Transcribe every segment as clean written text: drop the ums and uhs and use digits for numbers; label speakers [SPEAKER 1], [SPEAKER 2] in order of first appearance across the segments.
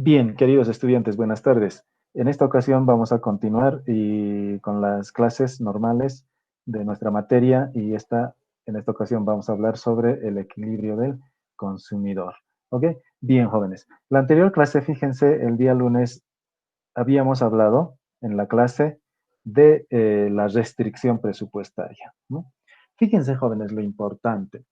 [SPEAKER 1] Bien, queridos estudiantes, buenas tardes. En esta ocasión vamos a continuar con las clases normales de nuestra materia y en esta ocasión vamos a hablar sobre el equilibrio del consumidor. ¿Ok? Bien, jóvenes. La anterior clase, fíjense, el día lunes habíamos hablado en la clase de la restricción presupuestaria, ¿no? Fíjense, jóvenes, lo importante.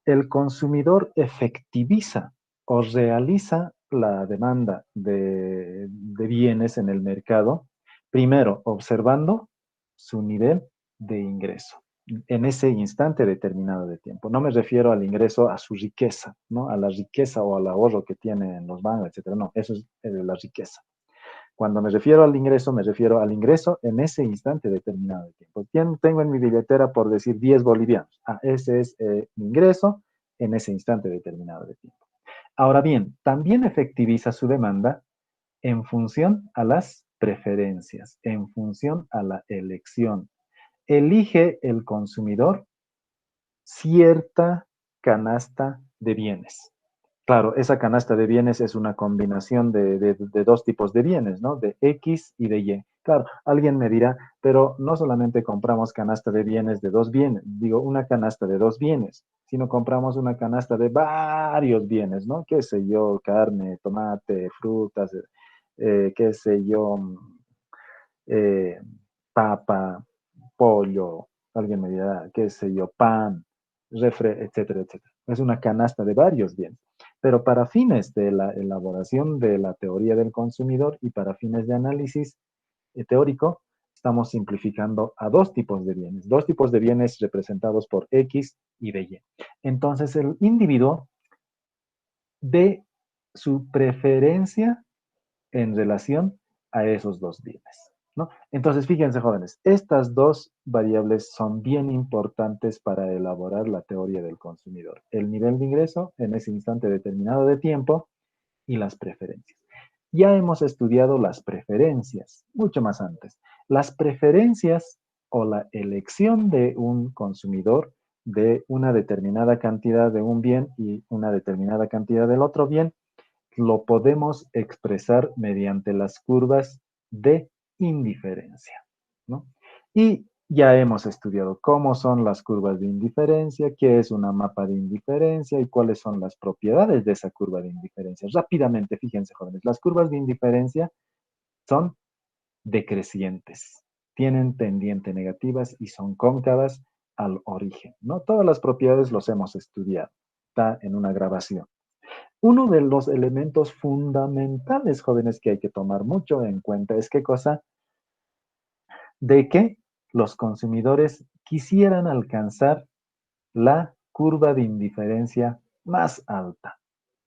[SPEAKER 1] El consumidor efectiviza o realiza la demanda de bienes en el mercado, primero observando su nivel de ingreso en ese instante determinado de tiempo. No me refiero al ingreso a su riqueza, ¿no? A la riqueza o al ahorro que tiene en los bancos, etcétera. No, eso es la riqueza. Cuando me refiero al ingreso en ese instante determinado de tiempo. Tengo en mi billetera, por decir, 10 bolivianos. Ah, ese es mi ingreso en ese instante determinado de tiempo. Ahora bien, también efectiviza su demanda en función a las preferencias, en función a la elección. Elige el consumidor cierta canasta de bienes. Claro, esa canasta de bienes es una combinación de dos tipos de bienes, ¿no? De X y de Y. Claro, alguien me dirá, pero no solamente compramos canasta de bienes de dos bienes, digo, una canasta de dos bienes, sino compramos una canasta de varios bienes, ¿no? Qué sé yo, carne, tomate, frutas, qué sé yo, eh, papa, pollo, alguien me dirá, qué sé yo, pan, refre, etcétera, etcétera. Es una canasta de varios bienes. Pero para fines de la elaboración de la teoría del consumidor y para fines de análisis teórico, estamos simplificando a dos tipos de bienes representados por X y de Y. Entonces, el individuo de su preferencia en relación a esos dos bienes, ¿no? Entonces, fíjense, jóvenes, estas dos variables son bien importantes para elaborar la teoría del consumidor. El nivel de ingreso en ese instante determinado de tiempo y las preferencias. Ya hemos estudiado las preferencias, mucho más antes. Las preferencias o la elección de un consumidor de una determinada cantidad de un bien y una determinada cantidad del otro bien lo podemos expresar mediante las curvas de indiferencia, ¿no? Y ya hemos estudiado cómo son las curvas de indiferencia, qué es una mapa de indiferencia y cuáles son las propiedades de esa curva de indiferencia. Rápidamente, fíjense, jóvenes, las curvas de indiferencia son decrecientes, tienen pendiente negativas y son cóncavas al origen, ¿no? Todas las propiedades los hemos estudiado, está en una grabación. Uno de los elementos fundamentales, jóvenes, que hay que tomar mucho en cuenta es qué cosa, de que los consumidores quisieran alcanzar la curva de indiferencia más alta,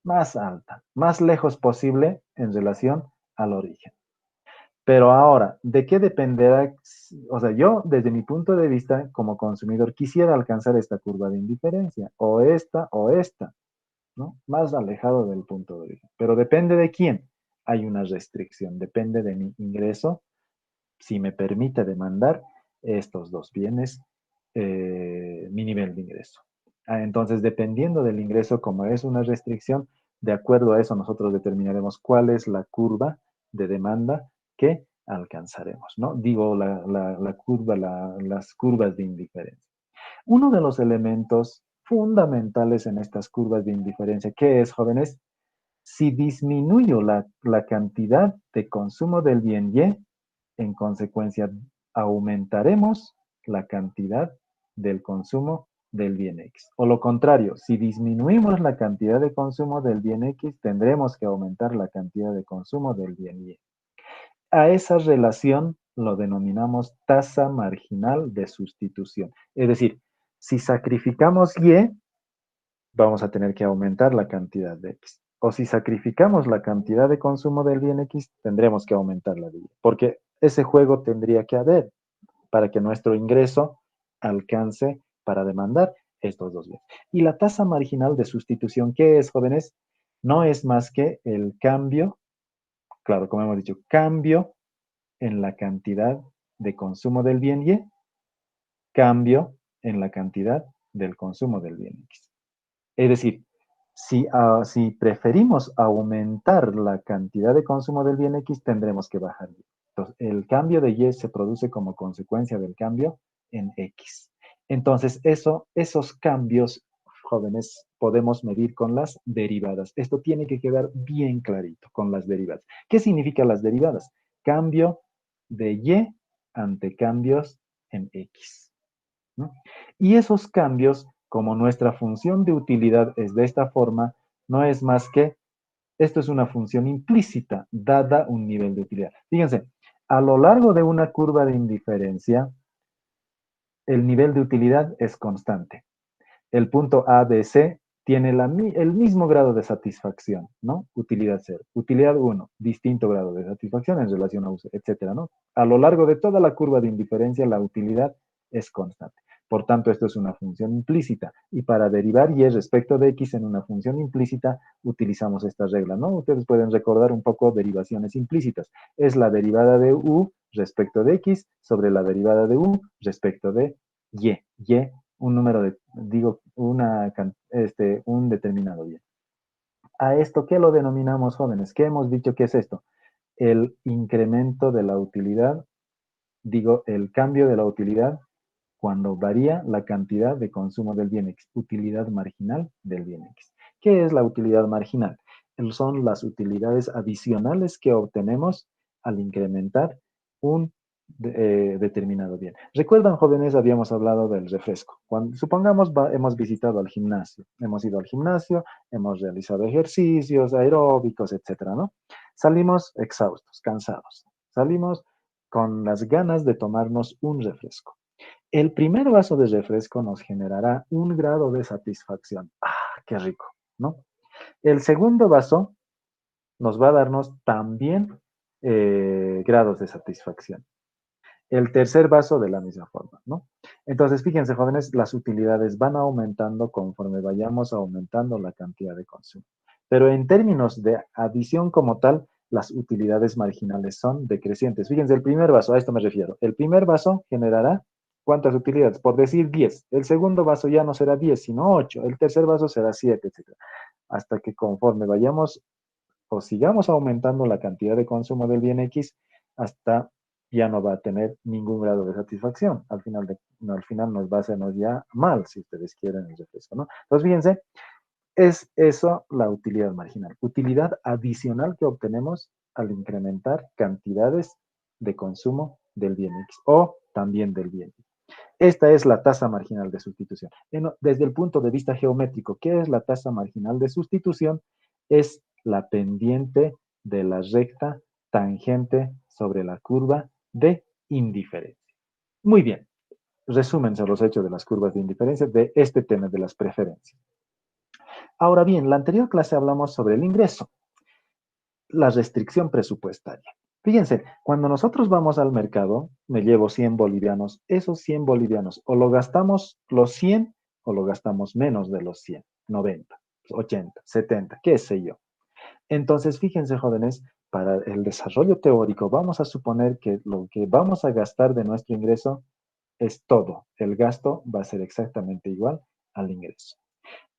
[SPEAKER 1] más lejos posible en relación al origen. Pero ahora, ¿de qué dependerá? O sea, yo desde mi punto de vista como consumidor quisiera alcanzar esta curva de indiferencia, o esta, ¿no? Más alejado del punto de origen. Pero depende de quién. Hay una restricción, depende de mi ingreso, si me permite demandar estos dos bienes, mi nivel de ingreso. Entonces, dependiendo del ingreso, como es una restricción, de acuerdo a eso nosotros determinaremos cuál es la curva de demanda que alcanzaremos, ¿no? Digo, la curva, las curvas de indiferencia. Uno de los elementos fundamentales en estas curvas de indiferencia, ¿qué es, jóvenes? Si disminuyo la cantidad de consumo del bien Y, en consecuencia, aumentaremos la cantidad del consumo del bien X. O lo contrario, si disminuimos la cantidad de consumo del bien X, tendremos que aumentar la cantidad de consumo del bien Y. A esa relación lo denominamos tasa marginal de sustitución. Es decir, si sacrificamos Y, vamos a tener que aumentar la cantidad de X. O si sacrificamos la cantidad de consumo del bien X, tendremos que aumentar la de Y. Porque ese juego tendría que haber para que nuestro ingreso alcance para demandar estos dos bienes. Y la tasa marginal de sustitución, ¿qué es, jóvenes? No es más que el cambio, claro, como hemos dicho, cambio en la cantidad de consumo del bien Y, cambio en la cantidad del consumo del bien X. Es decir, Si preferimos aumentar la cantidad de consumo del bien X, tendremos que bajar Y. Entonces, el cambio de Y se produce como consecuencia del cambio en X. Entonces, esos cambios, jóvenes, podemos medir con las derivadas. Esto tiene que quedar bien clarito con las derivadas. ¿Qué significan las derivadas? Cambio de Y ante cambios en X, ¿no? Y esos cambios, como nuestra función de utilidad es de esta forma, no es más que, esto es una función implícita, dada un nivel de utilidad. Fíjense, a lo largo de una curva de indiferencia, el nivel de utilidad es constante. El punto A, B, C tiene el mismo grado de satisfacción, ¿no? Utilidad 0. Utilidad 1, distinto grado de satisfacción en relación a U, etcétera, ¿no? A lo largo de toda la curva de indiferencia, la utilidad es constante. Por tanto, esto es una función implícita. Y para derivar y respecto de x en una función implícita, utilizamos esta regla, ¿no? Ustedes pueden recordar un poco derivaciones implícitas. Es la derivada de u respecto de x sobre la derivada de u respecto de y. Y, un número de, digo, un determinado bien. A esto, ¿qué lo denominamos, jóvenes? ¿Qué hemos dicho que es esto? El incremento de la utilidad, digo, el cambio de la utilidad cuando varía la cantidad de consumo del bien X, utilidad marginal del bien X. ¿Qué es la utilidad marginal? Son las utilidades adicionales que obtenemos al incrementar un determinado bien. ¿Recuerdan, jóvenes, habíamos hablado del refresco? Supongamos hemos visitado al gimnasio, hemos ido al gimnasio, hemos realizado ejercicios aeróbicos, etcétera, ¿no? Salimos exhaustos, cansados. Salimos con las ganas de tomarnos un refresco. El primer vaso de refresco nos generará un grado de satisfacción. ¡Ah, qué rico! ¿No? El segundo vaso nos va a darnos también grados de satisfacción. El tercer vaso de la misma forma, ¿no? Entonces, fíjense, jóvenes, las utilidades van aumentando conforme vayamos aumentando la cantidad de consumo. Pero en términos de adición como tal, las utilidades marginales son decrecientes. Fíjense, el primer vaso, a esto me refiero. El primer vaso generará ¿cuántas utilidades? Por decir 10. El segundo vaso ya no será 10, sino 8. El tercer vaso será 7, etc. Hasta que conforme vayamos o sigamos aumentando la cantidad de consumo del bien X, hasta ya no va a tener ningún grado de satisfacción. Al final nos va a hacernos ya mal, si ustedes quieren el refresco, ¿no? Entonces, fíjense, es eso la utilidad marginal. Utilidad adicional que obtenemos al incrementar cantidades de consumo del bien X o también del bien Y. Esta es la tasa marginal de sustitución. Desde el punto de vista geométrico, ¿qué es la tasa marginal de sustitución? Es la pendiente de la recta tangente sobre la curva de indiferencia. Muy bien, resúmense los hechos de las curvas de indiferencia de este tema de las preferencias. Ahora bien, la anterior clase hablamos sobre el ingreso, la restricción presupuestaria. Fíjense, cuando nosotros vamos al mercado, me llevo 100 bolivianos, esos 100 bolivianos o lo gastamos los 100 o lo gastamos menos de los 100, 90, 80, 70, qué sé yo. Entonces, fíjense, jóvenes, para el desarrollo teórico vamos a suponer que lo que vamos a gastar de nuestro ingreso es todo. El gasto va a ser exactamente igual al ingreso.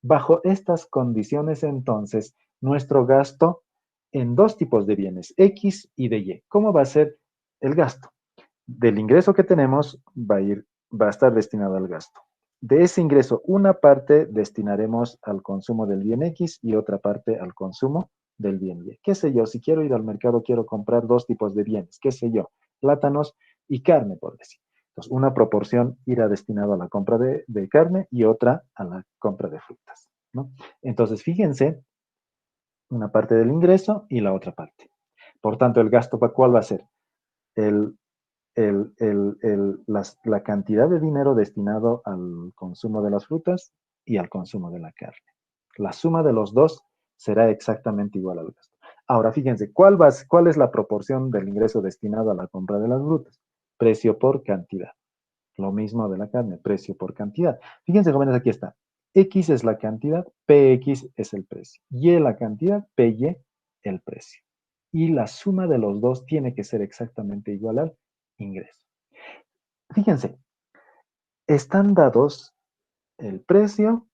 [SPEAKER 1] Bajo estas condiciones, entonces, nuestro gasto en dos tipos de bienes, X y de Y. ¿Cómo va a ser el gasto? Del ingreso que tenemos va a estar destinado al gasto. De ese ingreso, una parte destinaremos al consumo del bien X y otra parte al consumo del bien Y. ¿Qué sé yo? Si quiero ir al mercado, quiero comprar dos tipos de bienes. ¿Qué sé yo? Plátanos y carne, por decir. Entonces, una proporción irá destinada a la compra de carne y otra a la compra de frutas, ¿no? Entonces, fíjense, una parte del ingreso y la otra parte. Por tanto, el gasto, ¿cuál va a ser? El, la cantidad de dinero destinado al consumo de las frutas y al consumo de la carne. La suma de los dos será exactamente igual al gasto. Ahora, fíjense, ¿cuál es la proporción del ingreso destinado a la compra de las frutas? Precio por cantidad. Lo mismo de la carne, precio por cantidad. Fíjense, jóvenes, aquí está. X es la cantidad, PX es el precio. Y la cantidad, PY, el precio. Y la suma de los dos tiene que ser exactamente igual al ingreso. Fíjense, están dados el precio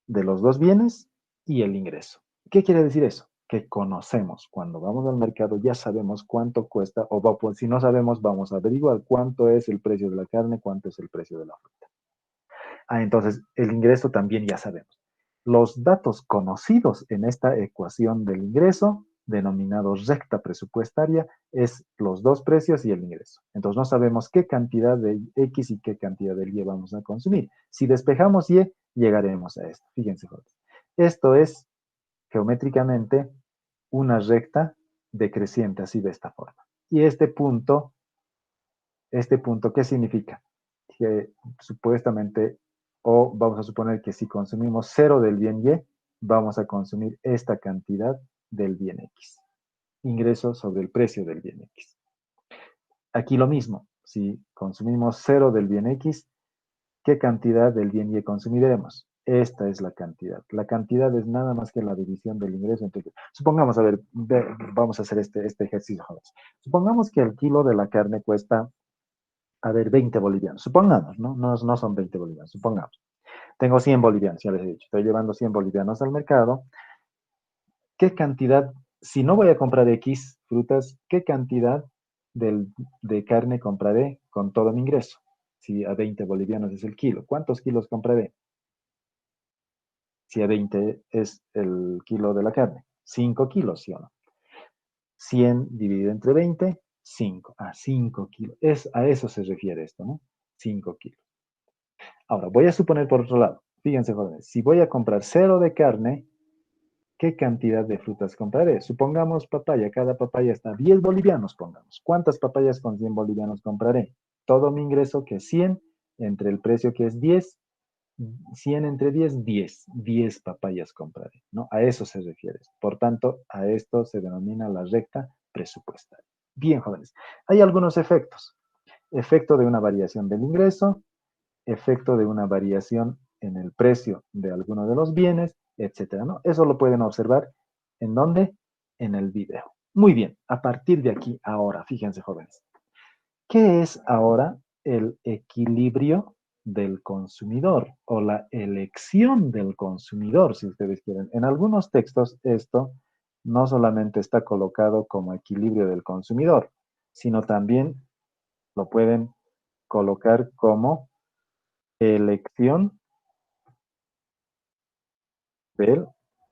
[SPEAKER 1] de los dos bienes y el ingreso. ¿Qué quiere decir eso? Que conocemos. Cuando vamos al mercado ya sabemos cuánto cuesta, o pues, si no sabemos, vamos a averiguar cuánto es el precio de la carne, cuánto es el precio de la fruta. Entonces, el ingreso también ya sabemos. Los datos conocidos en esta ecuación del ingreso, denominado recta presupuestaria, es los dos precios y el ingreso. Entonces, no sabemos qué cantidad de X y qué cantidad de Y vamos a consumir. Si despejamos Y, llegaremos a esto. Fíjense, jóvenes. Esto es geométricamente una recta decreciente, así de esta forma. Y este punto, ¿qué significa? Que supuestamente, o vamos a suponer que si consumimos cero del bien Y, vamos a consumir esta cantidad del bien X. Ingreso sobre el precio del bien X. Aquí lo mismo, si consumimos cero del bien X, ¿qué cantidad del bien Y consumiremos? Esta es la cantidad. La cantidad es nada más que la división del ingreso. Entonces, supongamos, a ver, vamos a hacer este ejercicio, jóvenes. Supongamos que el kilo de la carne cuesta, a ver, 20 bolivianos. Supongamos, ¿no? No son 20 bolivianos, supongamos. Tengo 100 bolivianos, ya les he dicho. Estoy llevando 100 bolivianos al mercado. ¿Qué cantidad, si no voy a comprar X frutas, qué cantidad de carne compraré con todo mi ingreso? Si a 20 bolivianos es el kilo, ¿cuántos kilos compraré? Si a 20 es el kilo de la carne, 5 kilos, ¿sí o no? 100 dividido entre 20, 5. 5 kilos. A eso se refiere esto, ¿no? 5 kilos. Ahora, voy a suponer por otro lado. Fíjense, jóvenes, si voy a comprar cero de carne, ¿qué cantidad de frutas compraré? Supongamos papaya, cada papaya está 10 bolivianos, pongamos. ¿Cuántas papayas con 100 bolivianos compraré? Todo mi ingreso que es 100, entre el precio que es 10, 100 entre 10, 10. 10 papayas compraré, ¿no? A eso se refiere. Por tanto, a esto se denomina la recta presupuestaria. Bien, jóvenes. Hay algunos efectos. Efecto de una variación del ingreso, efecto de una variación en el precio de alguno de los bienes, etcétera, ¿no? Eso lo pueden observar. ¿En dónde? En el video. Muy bien, a partir de aquí, ahora, fíjense, jóvenes. ¿Qué es ahora el equilibrio del consumidor o la elección del consumidor, si ustedes quieren? En algunos textos esto no solamente está colocado como equilibrio del consumidor, sino también lo pueden colocar como elección del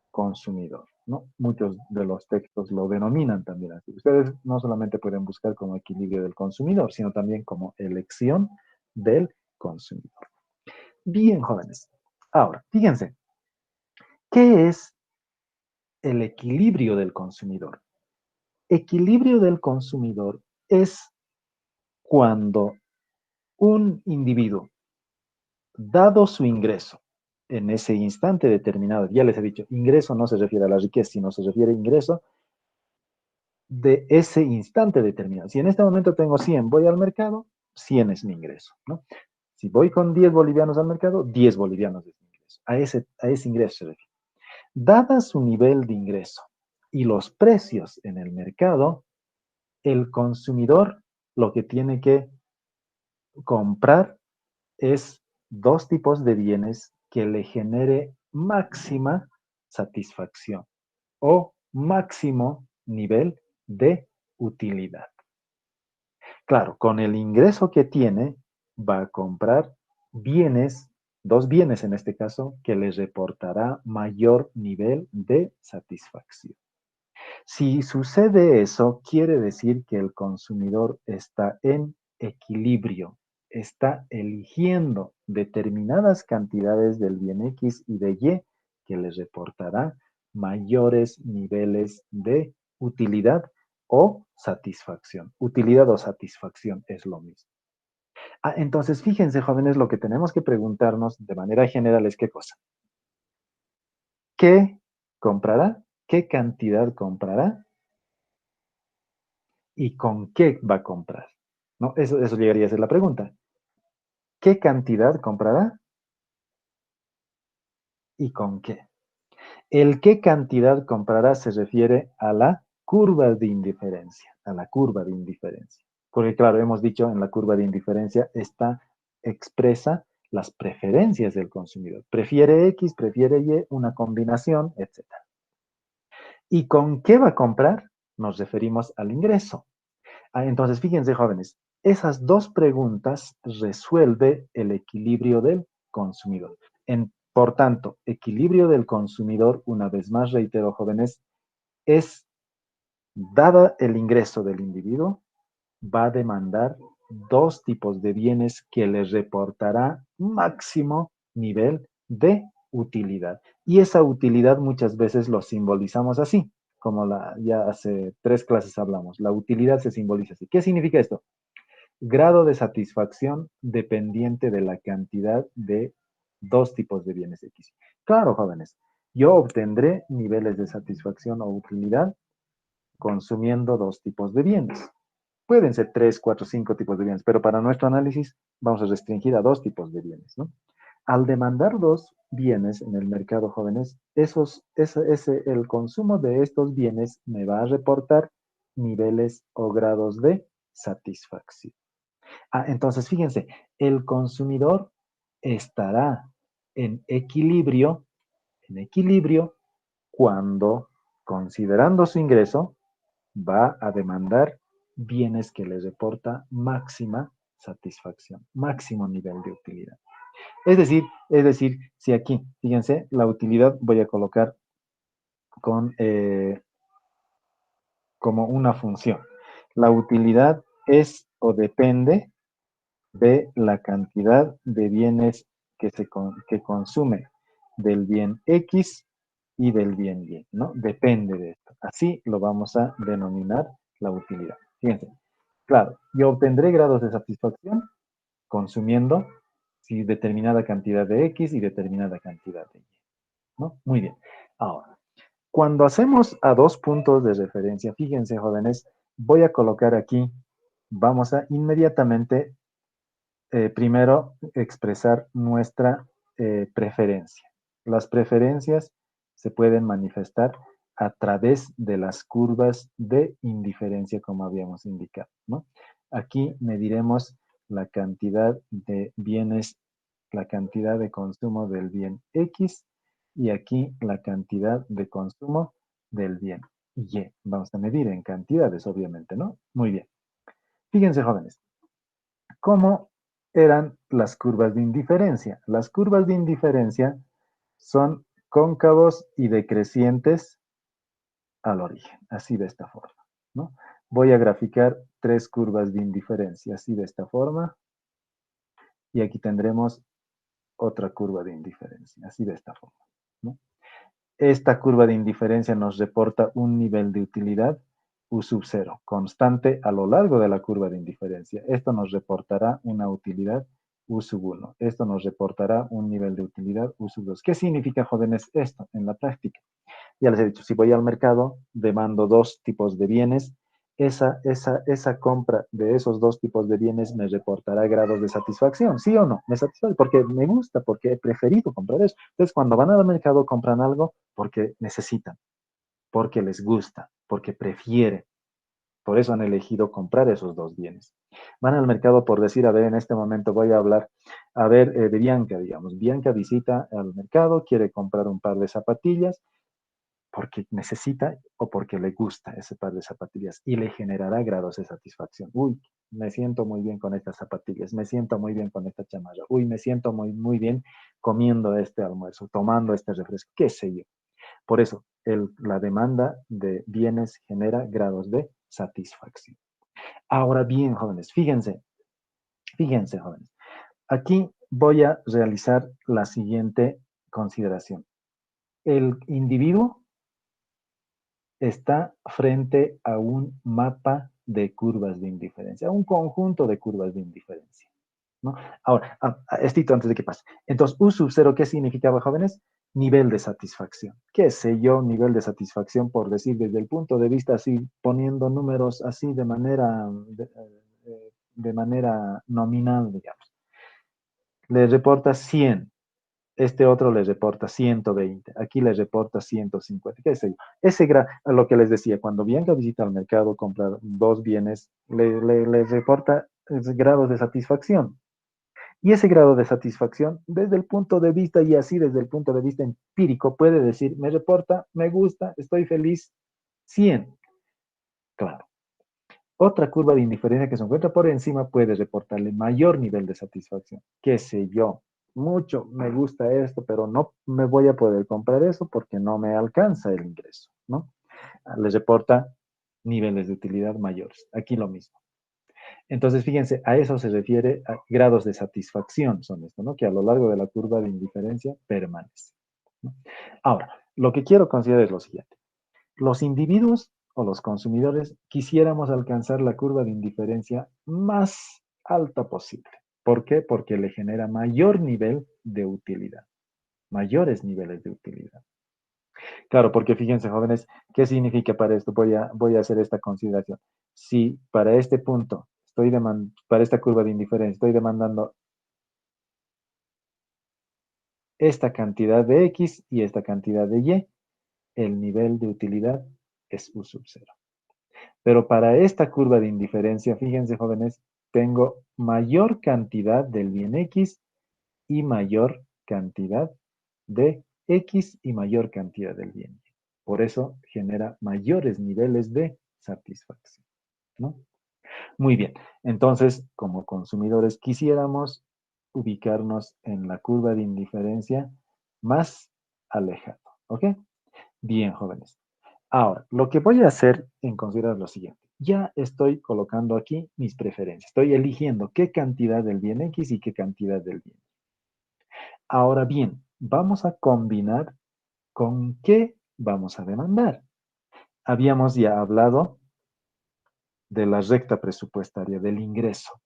[SPEAKER 1] consumidor, ¿no? Muchos de los textos lo denominan también así. Ustedes no solamente pueden buscar como equilibrio del consumidor, sino también como elección del consumidor. Bien, jóvenes. Ahora, fíjense, ¿qué es el equilibrio del consumidor? Equilibrio del consumidor es cuando un individuo, dado su ingreso, en ese instante determinado, ya les he dicho, ingreso no se refiere a la riqueza, sino se refiere a ingreso de ese instante determinado. Si en este momento tengo 100, voy al mercado, 100 es mi ingreso, ¿no? Si voy con 10 bolivianos al mercado, 10 bolivianos es mi ingreso. A ese ingreso se refiere. Dada su nivel de ingreso y los precios en el mercado, el consumidor lo que tiene que comprar es dos tipos de bienes que le genere máxima satisfacción o máximo nivel de utilidad. Claro, con el ingreso que tiene, va a comprar bienes, dos bienes en este caso, que le reportará mayor nivel de satisfacción. Si sucede eso, quiere decir que el consumidor está en equilibrio, está eligiendo determinadas cantidades del bien X y de Y que le reportará mayores niveles de utilidad o satisfacción. Utilidad o satisfacción es lo mismo. Entonces, fíjense, jóvenes, lo que tenemos que preguntarnos de manera general es qué cosa. ¿Qué comprará? ¿Qué cantidad comprará? ¿Y con qué va a comprar? ¿No? Eso llegaría a ser la pregunta. ¿Qué cantidad comprará? ¿Y con qué? El qué cantidad comprará se refiere a la curva de indiferencia, a la curva de indiferencia. Porque claro, hemos dicho en la curva de indiferencia está expresa las preferencias del consumidor. Prefiere X, prefiere Y, una combinación, etcétera. ¿Y con qué va a comprar? Nos referimos al ingreso. Entonces, fíjense, jóvenes, esas dos preguntas resuelve el equilibrio del consumidor. Por tanto, equilibrio del consumidor, una vez más reitero, jóvenes, es, dada el ingreso del individuo, va a demandar dos tipos de bienes que le reportará máximo nivel de utilidad. Y esa utilidad muchas veces lo simbolizamos así, como ya hace 3 clases hablamos. La utilidad se simboliza así. ¿Qué significa esto? Grado de satisfacción dependiente de la cantidad de dos tipos de bienes X. Claro, jóvenes, yo obtendré niveles de satisfacción o utilidad consumiendo dos tipos de bienes. Pueden ser 3, 4, 5 tipos de bienes, pero para nuestro análisis vamos a restringir a dos tipos de bienes, ¿no? Al demandar dos bienes en el mercado, jóvenes, el consumo de estos bienes me va a reportar niveles o grados de satisfacción. Entonces, fíjense, el consumidor estará en equilibrio cuando, considerando su ingreso, va a demandar bienes que le reporta máxima satisfacción, máximo nivel de utilidad. Es decir, si aquí, fíjense, la utilidad voy a colocar como una función. La utilidad es o depende de la cantidad de bienes que consume del bien X y del bien Y, ¿no? Depende de esto. Así lo vamos a denominar la utilidad. Fíjense, claro, yo obtendré grados de satisfacción consumiendo si determinada cantidad de X y determinada cantidad de Y, ¿no? Muy bien. Ahora, cuando hacemos a dos puntos de referencia, fíjense, jóvenes, voy a colocar aquí, vamos a inmediatamente primero expresar nuestra preferencia. Las preferencias se pueden manifestar a través de las curvas de indiferencia, como habíamos indicado, ¿no? Aquí mediremos la cantidad de bienes, la cantidad de consumo del bien X y aquí la cantidad de consumo del bien Y. Vamos a medir en cantidades, obviamente, ¿no? Muy bien. Fíjense, jóvenes, ¿cómo eran las curvas de indiferencia? Las curvas de indiferencia son cóncavos y decrecientes al origen, así de esta forma, ¿no? Voy a graficar 3 curvas de indiferencia, así de esta forma, y aquí tendremos otra curva de indiferencia, así de esta forma, ¿no? Esta curva de indiferencia nos reporta un nivel de utilidad U sub 0, constante a lo largo de la curva de indiferencia. Esto nos reportará una utilidad U sub 1. Esto nos reportará un nivel de utilidad U sub 2. ¿Qué significa, jóvenes, esto en la práctica? Ya les he dicho, si voy al mercado, demando dos tipos de bienes, esa compra de esos dos tipos de bienes me reportará grados de satisfacción, ¿sí o no? Me satisface porque me gusta, porque he preferido comprar eso. Entonces, cuando van al mercado, compran algo porque necesitan, porque les gusta, porque prefieren. Por eso han elegido comprar esos dos bienes. Van al mercado por decir, a ver, en este momento voy a hablar, a ver, de Bianca, digamos. Bianca visita al mercado, quiere comprar un par de zapatillas, porque necesita o porque le gusta ese par de zapatillas y le generará grados de satisfacción. Uy, me siento muy bien con estas zapatillas, me siento muy bien con esta chamarra, uy, me siento muy, muy bien comiendo este almuerzo, tomando este refresco, qué sé yo. Por eso, la demanda de bienes genera grados de satisfacción. Ahora bien, jóvenes, fíjense, jóvenes. Aquí voy a realizar la siguiente consideración. El individuo está frente a un mapa de curvas de indiferencia, a un conjunto de curvas de indiferencia, ¿no? Ahora, estito antes de que pase. Entonces, U sub 0, ¿qué significaba, jóvenes? Nivel de satisfacción. ¿Qué sé yo? Nivel de satisfacción, por decir, desde el punto de vista así, poniendo números así de manera nominal, digamos. Le reporta 100. Este otro le reporta 120, aquí le reporta 150, qué sé yo. Lo que les decía, cuando Bianca visita al mercado, compra dos bienes, le reporta grados de satisfacción. Y ese grado de satisfacción, desde el punto de vista y así desde el punto de vista empírico, puede decir, me reporta, me gusta, estoy feliz, 100. Claro. Otra curva de indiferencia que se encuentra por encima puede reportarle mayor nivel de satisfacción. ¿Qué sé yo? Mucho me gusta esto, pero no me voy a poder comprar eso porque no me alcanza el ingreso, ¿no? Les reporta niveles de utilidad mayores. Aquí lo mismo. Entonces, fíjense, a eso se refiere a grados de satisfacción, son esto, ¿no? Que a lo largo de la curva de indiferencia permanece, ¿no? Ahora, lo que quiero considerar es lo siguiente. Los individuos o los consumidores quisiéramos alcanzar la curva de indiferencia más alta posible. ¿Por qué? Porque le genera mayor nivel de utilidad, mayores niveles de utilidad. Claro, porque fíjense, jóvenes, ¿qué significa para esto? Voy a hacer esta consideración. Si para este punto, para esta curva de indiferencia, estoy demandando esta cantidad de X y esta cantidad de Y, el nivel de utilidad es U sub 0. Pero para esta curva de indiferencia, fíjense, jóvenes, tengo mayor cantidad del bien X y mayor cantidad de X y mayor cantidad del bien Y. Por eso genera mayores niveles de satisfacción, ¿no? Muy bien. Entonces, como consumidores, quisiéramos ubicarnos en la curva de indiferencia más alejado, ¿ok? Bien, jóvenes. Ahora, lo que voy a hacer en considerar lo siguiente. Ya estoy colocando aquí mis preferencias. Estoy eligiendo qué cantidad del bien X y qué cantidad del bien. Ahora bien, vamos a combinar con qué vamos a demandar. Habíamos ya hablado de la recta presupuestaria, del ingreso.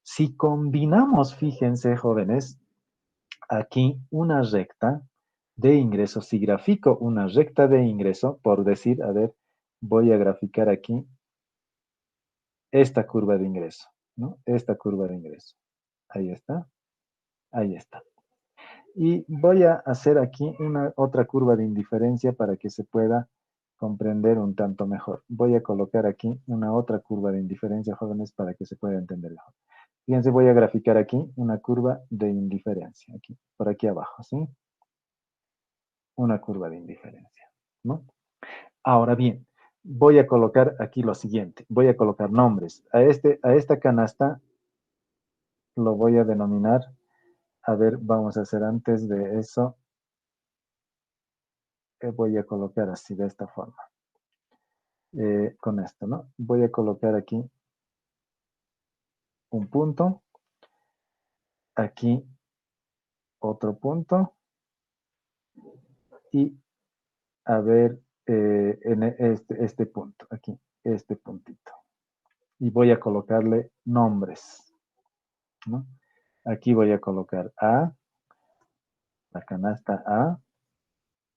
[SPEAKER 1] Si combinamos, fíjense, jóvenes, aquí una recta de ingreso, si grafico una recta de ingreso, por decir, a ver, voy a graficar aquí esta curva de ingreso, ¿no? Esta curva de ingreso. Ahí está, ahí está. Y voy a hacer aquí una otra curva de indiferencia para que se pueda comprender un tanto mejor. Voy a colocar aquí una otra curva de indiferencia, jóvenes, para que se pueda entender mejor. Fíjense, voy a graficar aquí una curva de indiferencia, aquí, por aquí abajo, ¿sí? Una curva de indiferencia, ¿no? Ahora bien, voy a colocar aquí lo siguiente. Voy a colocar nombres. A esta canasta lo voy a denominar. A ver, vamos a hacer antes de eso. Voy a colocar así, de esta forma. Con esto, ¿no? Voy a colocar aquí un punto. Aquí otro punto. Y a ver, en este punto, aquí, este puntito. Y voy a colocarle nombres, ¿no? Aquí voy a colocar A, la canasta A,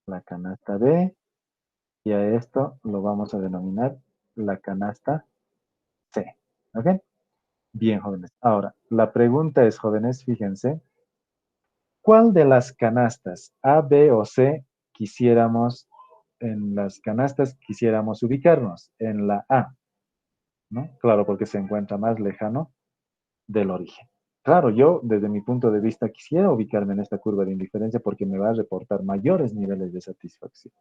[SPEAKER 1] la canasta B, y a esto lo vamos a denominar la canasta C. ¿Ok? Bien, jóvenes. Ahora, la pregunta es, jóvenes, fíjense, ¿cuál de las canastas A, B o C en las canastas quisiéramos ubicarnos? En la A, ¿no? Claro, porque se encuentra más lejano del origen. Claro, yo desde mi punto de vista quisiera ubicarme en esta curva de indiferencia porque me va a reportar mayores niveles de satisfacción.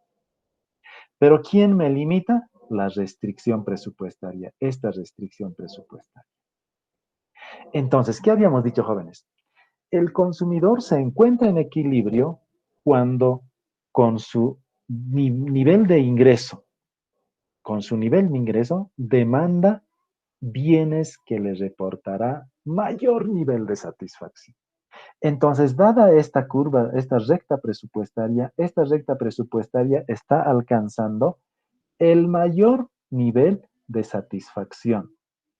[SPEAKER 1] Pero ¿quién me limita? La restricción presupuestaria, esta restricción presupuestaria. Entonces, ¿qué habíamos dicho, jóvenes? El consumidor se encuentra en equilibrio cuando con su nivel de ingreso, demanda bienes que le reportará mayor nivel de satisfacción. Entonces, dada esta curva, esta recta presupuestaria está alcanzando el mayor nivel de satisfacción.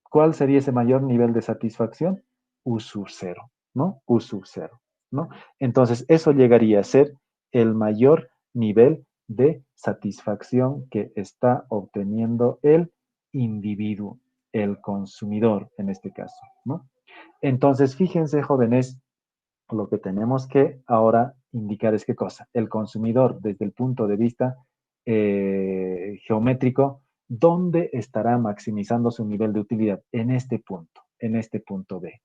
[SPEAKER 1] ¿Cuál sería ese mayor nivel de satisfacción? U sub 0, ¿no? U sub 0, ¿no? Entonces, eso llegaría a ser el mayor nivel de satisfacción que está obteniendo el individuo, el consumidor en este caso, ¿no? Entonces, fíjense, jóvenes, lo que tenemos que ahora indicar es qué cosa. El consumidor, desde el punto de vista geométrico, ¿dónde estará maximizando su nivel de utilidad? En este punto B.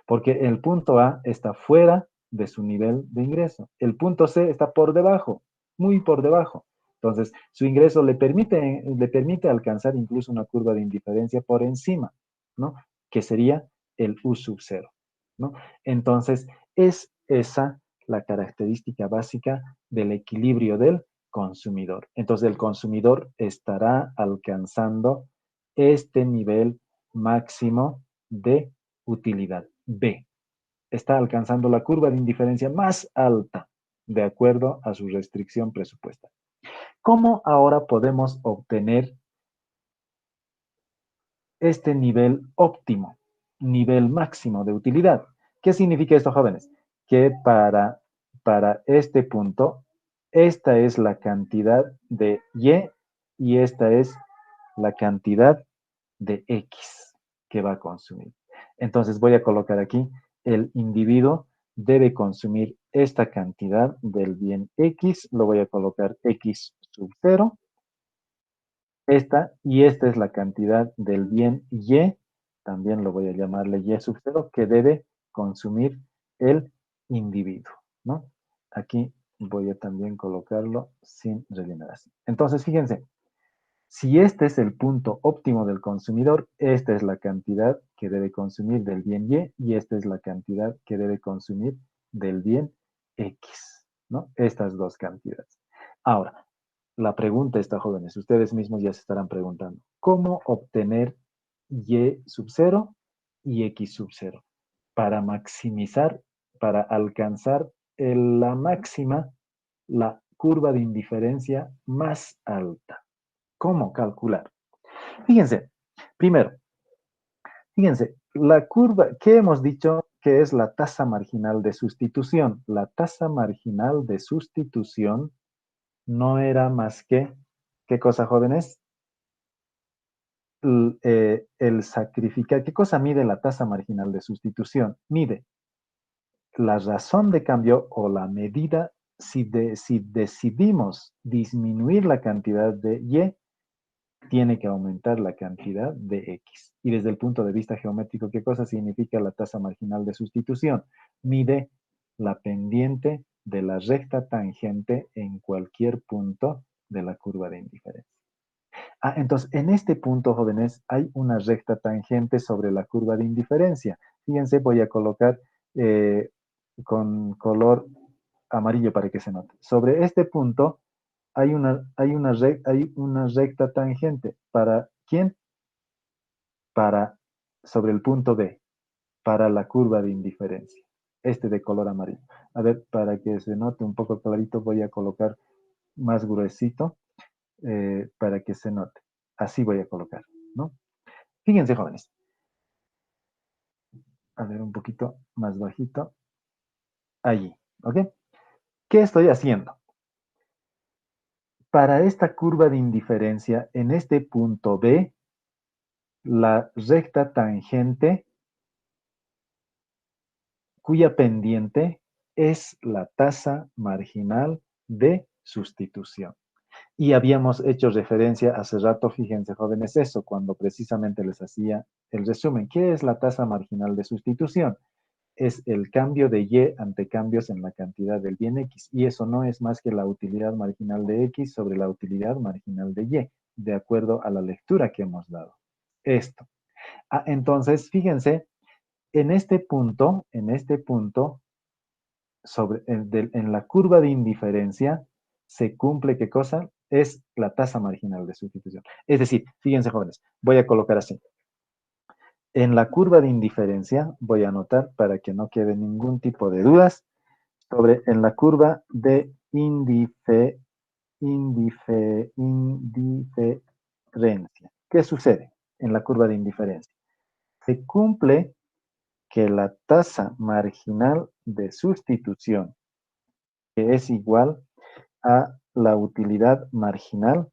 [SPEAKER 1] porque el punto A está fuera de su nivel de ingreso. El punto C está por debajo, muy por debajo. Entonces, su ingreso le permite alcanzar incluso una curva de indiferencia por encima, ¿no? Que sería el U sub 0, ¿no? Entonces, es esa la característica básica del equilibrio del consumidor. Entonces, el consumidor estará alcanzando este nivel máximo de utilidad. B. Está alcanzando la curva de indiferencia más alta de acuerdo a su restricción presupuestal. ¿Cómo ahora podemos obtener este nivel óptimo, nivel máximo de utilidad? ¿Qué significa esto, jóvenes? Que para este punto, esta es la cantidad de y esta es la cantidad de X que va a consumir. Entonces voy a colocar aquí, el individuo debe consumir esta cantidad del bien X, lo voy a colocar X sub 0, esta es la cantidad del bien Y, también lo voy a llamarle Y sub 0, que debe consumir el individuo, ¿no? Aquí voy a también colocarlo sin rellenar así. Entonces, fíjense, si este es el punto óptimo del consumidor, esta es la cantidad que debe consumir del bien y esta es la cantidad que debe consumir del bien X, ¿no? Estas dos cantidades. Ahora, la pregunta está, jóvenes, ustedes mismos ya se estarán preguntando, ¿cómo obtener Y sub 0 y X sub 0 para maximizar, para alcanzar la máxima, la curva de indiferencia más alta? ¿Cómo calcular? Fíjense, primero, fíjense, la curva, ¿qué hemos dicho que es la tasa marginal de sustitución? La tasa marginal de sustitución no era más que, ¿qué cosa, jóvenes? El sacrificar. ¿Qué cosa mide la tasa marginal de sustitución? Mide la razón de cambio o la medida si decidimos disminuir la cantidad de Y, tiene que aumentar la cantidad de X. Y desde el punto de vista geométrico, ¿qué cosa significa la tasa marginal de sustitución? Mide la pendiente de la recta tangente en cualquier punto de la curva de indiferencia. Entonces, en este punto, jóvenes, hay una recta tangente sobre la curva de indiferencia. Fíjense, voy a colocar con color amarillo para que se note. Sobre este punto hay una recta tangente. ¿Para quién? Sobre el punto B, para la curva de indiferencia. Este de color amarillo. A ver, para que se note un poco clarito, voy a colocar más gruesito para que se note. Así voy a colocar, ¿no? Fíjense, jóvenes. A ver, un poquito más bajito. Allí, ¿ok? ¿Qué estoy haciendo? Para esta curva de indiferencia, en este punto B, la recta tangente cuya pendiente es la tasa marginal de sustitución. Y habíamos hecho referencia hace rato, fíjense jóvenes, eso, cuando precisamente les hacía el resumen. ¿Qué es la tasa marginal de sustitución? Es el cambio de Y ante cambios en la cantidad del bien X. Y eso no es más que la utilidad marginal de X sobre la utilidad marginal de Y, de acuerdo a la lectura que hemos dado. Esto. Entonces, fíjense, en este punto, en la curva de indiferencia, se cumple qué cosa? Es la tasa marginal de sustitución. Es decir, fíjense jóvenes, voy a colocar así. En la curva de indiferencia, voy a anotar para que no quede ningún tipo de dudas, en la curva de indiferencia. ¿Qué sucede en la curva de indiferencia? Se cumple que la tasa marginal de sustitución, que es igual a la utilidad marginal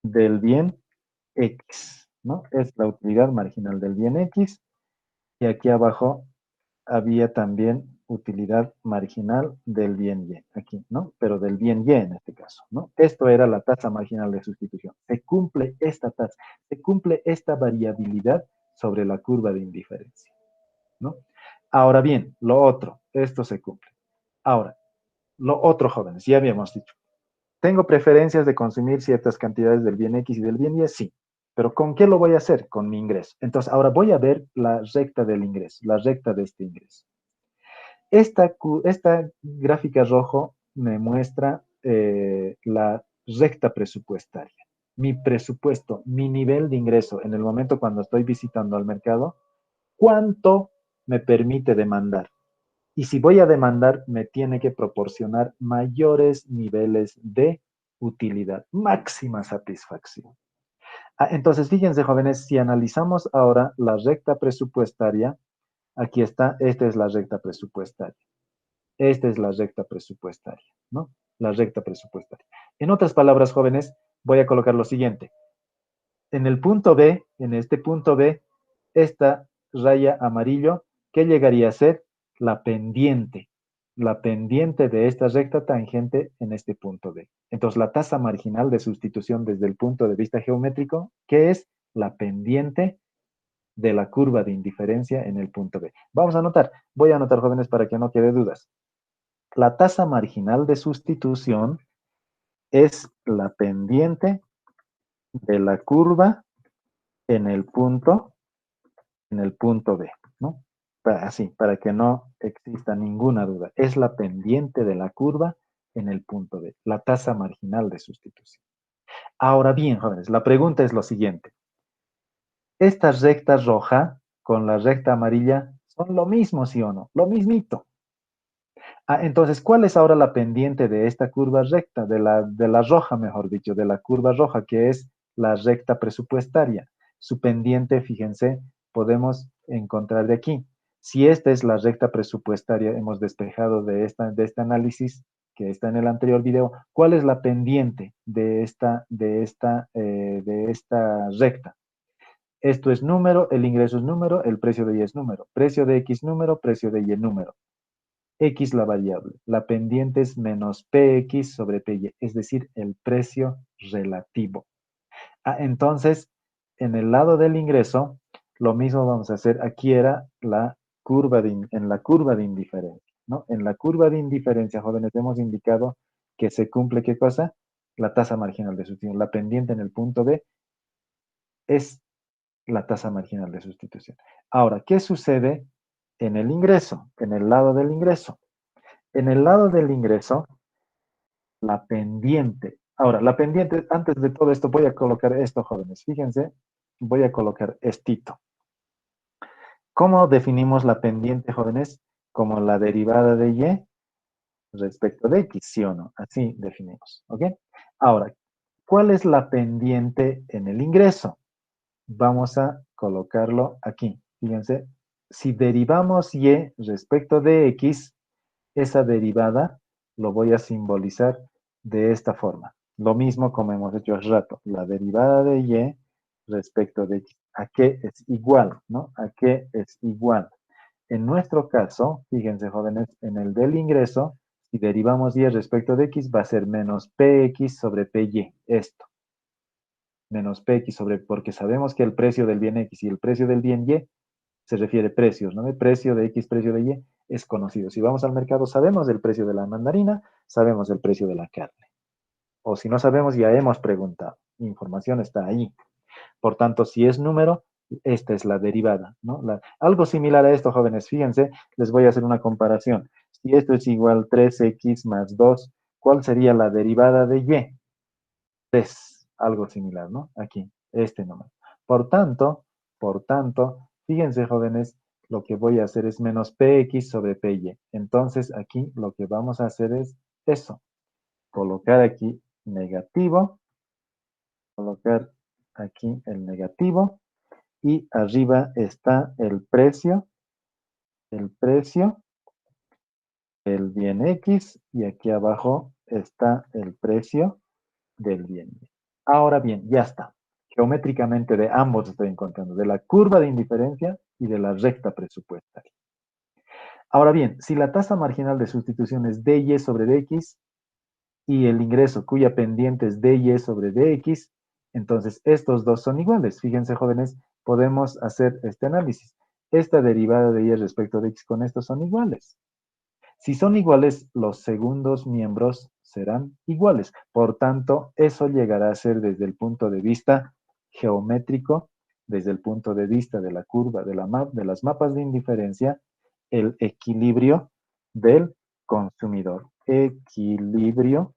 [SPEAKER 1] del bien X, ¿no? Es la utilidad marginal del bien X. Y aquí abajo había también utilidad marginal del bien Y, aquí, ¿no? Pero del bien Y en este caso, ¿no? Esto era la tasa marginal de sustitución. Se cumple esta tasa, se cumple esta variabilidad sobre la curva de indiferencia, ¿no? Ahora bien, lo otro, esto se cumple. Ahora, lo otro, jóvenes, ya habíamos dicho. ¿Tengo preferencias de consumir ciertas cantidades del bien X y del bien Y? Sí. ¿Pero con qué lo voy a hacer? Con mi ingreso. Entonces, ahora voy a ver la recta del ingreso, la recta de este ingreso. Esta gráfica rojo me muestra la recta presupuestaria. Mi presupuesto, mi nivel de ingreso en el momento cuando estoy visitando al mercado, ¿cuánto me permite demandar? Y si voy a demandar, me tiene que proporcionar mayores niveles de utilidad, máxima satisfacción. Entonces, fíjense, jóvenes, si analizamos ahora la recta presupuestaria, aquí está, esta es la recta presupuestaria. Esta es la recta presupuestaria, ¿no? La recta presupuestaria. En otras palabras, jóvenes, voy a colocar lo siguiente. En el punto B, en este punto B, esta raya amarillo, ¿qué llegaría a ser? La pendiente. La pendiente de esta recta tangente en este punto B. Entonces, la tasa marginal de sustitución desde el punto de vista geométrico, ¿qué es? La pendiente de la curva de indiferencia en el punto B. Vamos a anotar. Voy a anotar, jóvenes, para que no quede dudas. La tasa marginal de sustitución es la pendiente de la curva en el punto B, ¿no? Así, para que no exista ninguna duda. Es la pendiente de la curva en el punto B, la tasa marginal de sustitución. Ahora bien, jóvenes, la pregunta es lo siguiente. ¿Esta recta roja con la recta amarilla son lo mismo, sí o no? Lo mismito. Entonces, ¿cuál es ahora la pendiente de esta curva recta, de la roja, mejor dicho, de la curva roja, que es la recta presupuestaria? Su pendiente, fíjense, podemos encontrar de aquí. Si esta es la recta presupuestaria, hemos despejado de este análisis que está en el anterior video, ¿cuál es la pendiente de esta recta? Esto es número, el ingreso es número, el precio de Y es número. Precio de X número, precio de Y número. X la variable. La pendiente es menos PX sobre PY, es decir, el precio relativo. Entonces, en el lado del ingreso, lo mismo vamos a hacer. Aquí era en la curva de indiferencia, ¿no? En la curva de indiferencia, jóvenes, hemos indicado que se cumple, ¿qué cosa? La tasa marginal de sustitución. La pendiente en el punto B es la tasa marginal de sustitución. Ahora, ¿qué sucede en el ingreso? En el lado del ingreso. En el lado del ingreso, la pendiente. Ahora, la pendiente, antes de todo esto, voy a colocar esto, jóvenes. Fíjense, voy a colocar estito. ¿Cómo definimos la pendiente, jóvenes? Como la derivada de Y respecto de X, ¿sí o no? Así definimos, ¿ok? Ahora, ¿cuál es la pendiente en el ingreso? Vamos a colocarlo aquí. Fíjense, si derivamos Y respecto de X, esa derivada lo voy a simbolizar de esta forma. Lo mismo como hemos hecho hace rato. La derivada de Y respecto de X. ¿A qué es igual? ¿No? ¿A qué es igual? En nuestro caso, fíjense jóvenes, en el del ingreso, si derivamos Y respecto de X, va a ser menos PX sobre PY. Esto. Menos PX sobre, porque sabemos que el precio del bien X y el precio del bien Y se refiere a precios, ¿no? El precio de X, precio de Y es conocido. Si vamos al mercado, sabemos el precio de la mandarina, sabemos el precio de la carne. O si no sabemos, ya hemos preguntado. La información está ahí. Por tanto, si es número, esta es la derivada, ¿no? Algo similar a esto, jóvenes, fíjense, les voy a hacer una comparación. Si esto es igual 3x más 2, ¿cuál sería la derivada de Y? 3, algo similar, ¿no? Aquí, este número. Por tanto, fíjense, jóvenes, lo que voy a hacer es menos px sobre py. Entonces, aquí lo que vamos a hacer es eso. Colocar aquí negativo, colocar aquí el negativo, y arriba está el precio del bien X, y aquí abajo está el precio del bien Y. Ahora bien, ya está. Geométricamente de ambos estoy encontrando, de la curva de indiferencia y de la recta presupuestaria. Ahora bien, si la tasa marginal de sustitución es dy sobre dx y el ingreso cuya pendiente es dy sobre dx, entonces estos dos son iguales. Fíjense, jóvenes, podemos hacer este análisis. Esta derivada de y respecto de x con estos son iguales. Si son iguales, los segundos miembros serán iguales. Por tanto, eso llegará a ser desde el punto de vista geométrico, desde el punto de vista de la curva, de las mapas de indiferencia, el equilibrio del consumidor. Equilibrio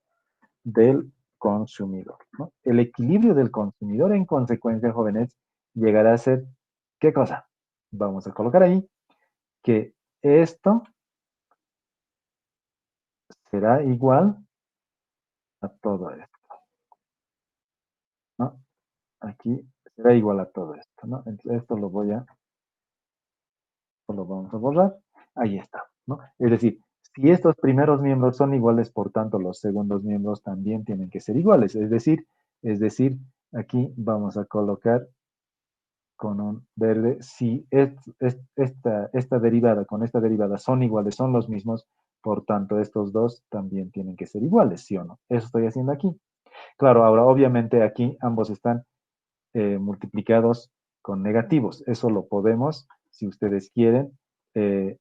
[SPEAKER 1] del consumidor, ¿no? El equilibrio del consumidor, en consecuencia, jóvenes, llegará a ser, ¿qué cosa? Vamos a colocar ahí que esto será igual a todo esto, ¿no? Aquí será igual a todo esto, ¿no? Entonces esto lo vamos a borrar. Ahí está, ¿no? Es decir, si estos primeros miembros son iguales, por tanto, los segundos miembros también tienen que ser iguales. Es decir, aquí vamos a colocar con un verde, si esta derivada con esta derivada son iguales, son los mismos, por tanto, estos dos también tienen que ser iguales, ¿sí o no? Eso estoy haciendo aquí. Claro, ahora obviamente aquí ambos están multiplicados con negativos. Eso lo podemos, si ustedes quieren, eh,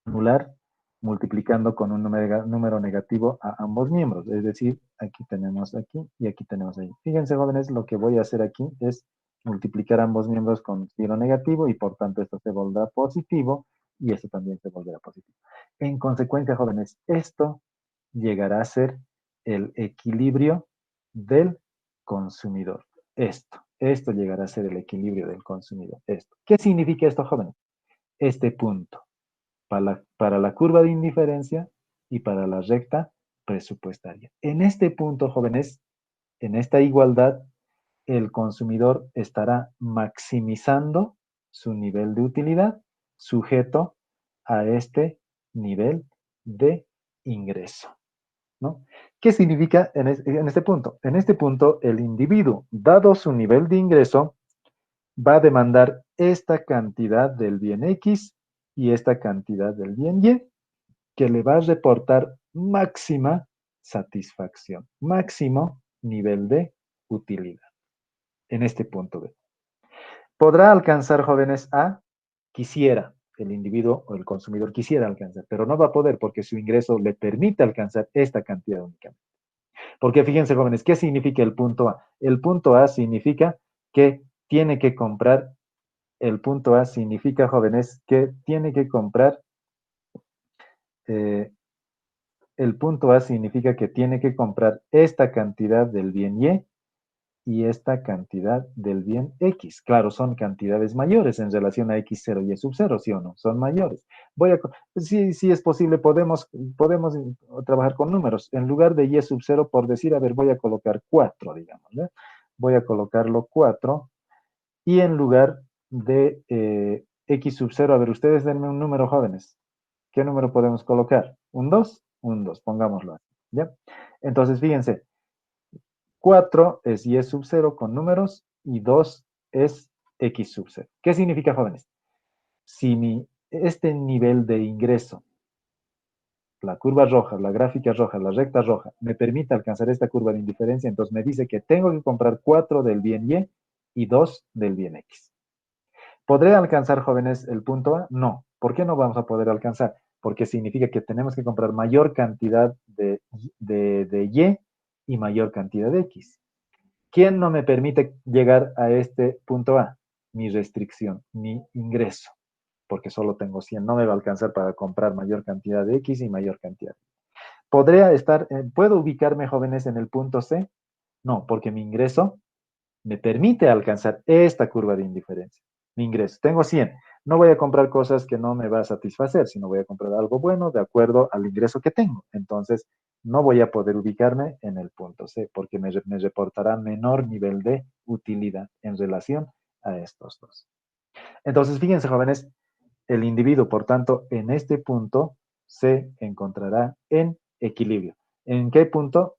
[SPEAKER 1] anular multiplicando con un número negativo a ambos miembros. Es decir, aquí tenemos aquí y aquí tenemos ahí. Fíjense, jóvenes, lo que voy a hacer aquí es multiplicar ambos miembros con signo negativo y por tanto esto se volverá positivo y esto también se volverá positivo. En consecuencia, jóvenes, esto llegará a ser el equilibrio del consumidor. Esto llegará a ser el equilibrio del consumidor. Esto. ¿Qué significa esto, jóvenes? Este punto para la curva de indiferencia y para la recta presupuestaria. En este punto, jóvenes, en esta igualdad, el consumidor estará maximizando su nivel de utilidad sujeto a este nivel de ingreso, ¿no? ¿Qué significa en este punto? En este punto, el individuo, dado su nivel de ingreso, va a demandar esta cantidad del bien X y esta cantidad del bien Y, que le va a reportar máxima satisfacción, máximo nivel de utilidad en este punto B. Podrá alcanzar, jóvenes, el individuo o el consumidor quisiera alcanzar, pero no va a poder porque su ingreso le permite alcanzar esta cantidad únicamente. Porque fíjense, jóvenes, ¿qué significa el punto A? El punto A significa que tiene que comprar, el punto A significa, jóvenes, que tiene que comprar, eh, el punto A significa que tiene que comprar esta cantidad del bien y esta cantidad del bien X. Claro, son cantidades mayores en relación a X0 y Y sub 0, ¿sí o no? Son mayores. Sí es posible, podemos trabajar con números. En lugar de Y sub 0, por decir, a ver, voy a colocar 4, digamos, ¿eh? Voy a colocarlo 4 y en lugar de X sub 0, a ver, ustedes denme un número, jóvenes. ¿Qué número podemos colocar? ¿Un 2? Un 2, pongámoslo así, ¿ya? Entonces, fíjense, 4 es Y sub 0 con números y 2 es X sub 0. ¿Qué significa, jóvenes? Si este nivel de ingreso, la curva roja, la gráfica roja, la recta roja, me permite alcanzar esta curva de indiferencia, entonces me dice que tengo que comprar 4 del bien y 2 del bien X. ¿Podré alcanzar, jóvenes, el punto A? No. ¿Por qué no vamos a poder alcanzar? Porque significa que tenemos que comprar mayor cantidad de Y mayor cantidad de X. ¿Quién no me permite llegar a este punto A? Mi restricción, mi ingreso, porque solo tengo 100. No me va a alcanzar para comprar mayor cantidad de X y mayor cantidad. ¿Puedo ubicarme, jóvenes, en el punto C? No, porque mi ingreso me permite alcanzar esta curva de indiferencia. Mi ingreso, tengo 100. No voy a comprar cosas que no me va a satisfacer, sino voy a comprar algo bueno de acuerdo al ingreso que tengo. Entonces, no voy a poder ubicarme en el punto C porque me reportará menor nivel de utilidad en relación a estos dos. Entonces, fíjense, jóvenes, el individuo, por tanto, en este punto se encontrará en equilibrio. ¿En qué punto?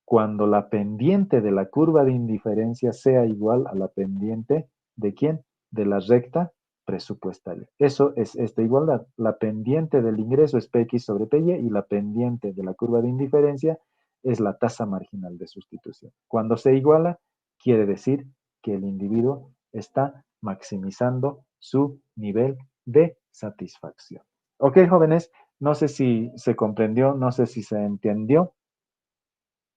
[SPEAKER 1] Cuando la pendiente de la curva de indiferencia sea igual a la pendiente ¿de quién? De la recta presupuestaria. Eso es esta igualdad. La pendiente del ingreso es Px sobre Py y la pendiente de la curva de indiferencia es la tasa marginal de sustitución. Cuando se iguala, quiere decir que el individuo está maximizando su nivel de satisfacción. Ok, jóvenes, no sé si se comprendió, no sé si se entendió.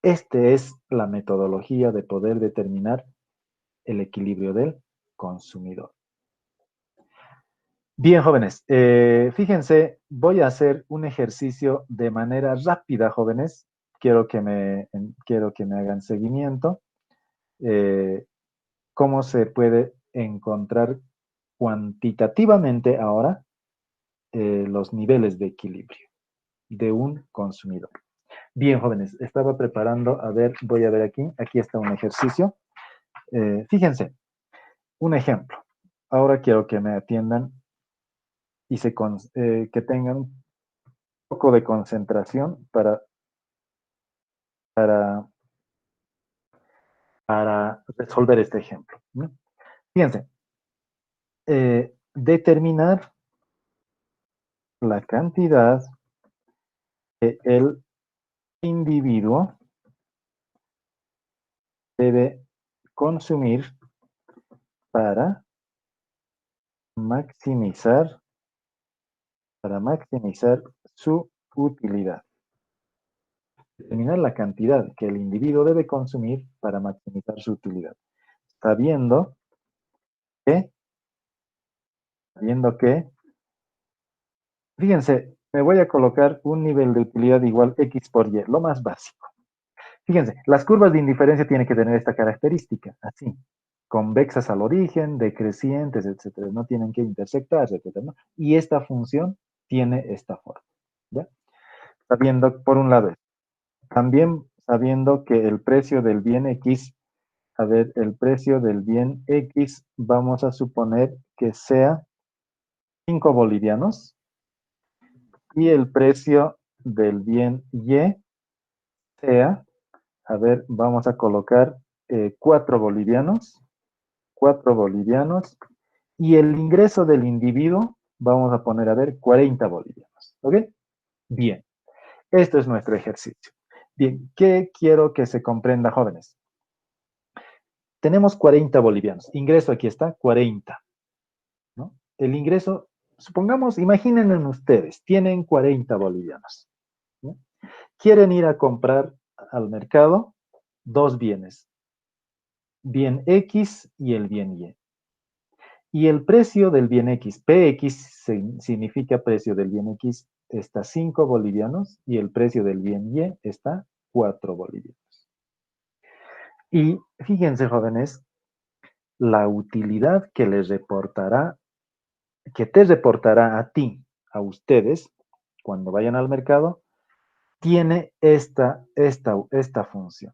[SPEAKER 1] Esta es la metodología de poder determinar el equilibrio del consumidor. Bien, jóvenes, fíjense, voy a hacer un ejercicio de manera rápida, jóvenes. Quiero que me hagan seguimiento. Eh, ¿Cómo se puede encontrar cuantitativamente ahora los niveles de equilibrio de un consumidor? Bien, jóvenes, estaba preparando, a ver, voy a ver aquí está un ejercicio. Fíjense, un ejemplo. Ahora quiero que me atiendan y que tengan un poco de concentración para, para resolver este ejemplo, ¿no? Fíjense, determinar la cantidad que el individuo debe consumir para maximizar, para maximizar su utilidad. Determinar la cantidad que el individuo debe consumir para maximizar su utilidad. Sabiendo que, sabiendo que, fíjense, me voy a colocar un nivel de utilidad igual X por Y, lo más básico. Fíjense, las curvas de indiferencia tienen que tener esta característica, así, convexas al origen, decrecientes, etcétera, no tienen que intersectarse, etcétera, ¿no? Y esta función tiene esta forma, ¿ya? Sabiendo, por un lado, también sabiendo que el precio del bien X, a ver, el precio del bien X, vamos a suponer que sea 5 bolivianos, y el precio del bien Y sea, a ver, vamos a colocar 4 bolivianos, 4 bolivianos, y el ingreso del individuo, vamos a poner, a ver, 40 bolivianos. ¿Ok? Bien, esto es nuestro ejercicio. Bien, ¿qué quiero que se comprenda, jóvenes? Tenemos 40 bolivianos. Ingreso aquí está, 40. ¿No? El ingreso, supongamos, imaginen ustedes, tienen 40 bolivianos. ¿No? Quieren ir a comprar al mercado dos bienes, bien X y el bien Y. Y el precio del bien X, PX significa precio del bien X, está 5 bolivianos y el precio del bien Y está 4 bolivianos. Y fíjense, jóvenes, la utilidad que les reportará, que te reportará a ti, a ustedes, cuando vayan al mercado, tiene esta función.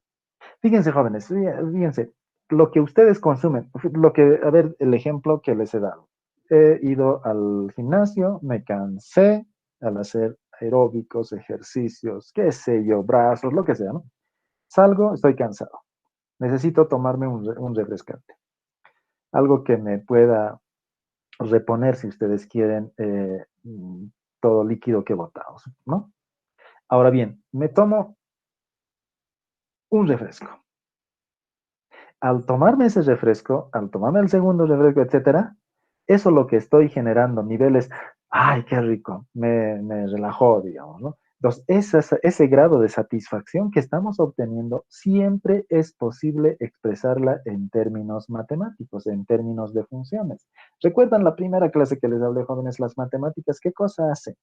[SPEAKER 1] Fíjense, jóvenes, fíjense, lo que ustedes consumen, a ver, el ejemplo que les he dado. He ido al gimnasio, me cansé al hacer aeróbicos, ejercicios, qué sé yo, brazos, lo que sea, ¿no? Salgo, estoy cansado. Necesito tomarme un refrescante. Algo que me pueda reponer, si ustedes quieren, todo líquido que he botado, ¿no? Ahora bien, me tomo un refresco. Al tomarme ese refresco, al tomarme el segundo refresco, etcétera, eso es lo que estoy generando, niveles, ay, qué rico, me relajó, digamos, ¿no? Entonces, ese grado de satisfacción que estamos obteniendo siempre es posible expresarla en términos matemáticos, en términos de funciones. ¿Recuerdan la primera clase que les hablé, jóvenes? Las matemáticas, ¿qué cosa hacen?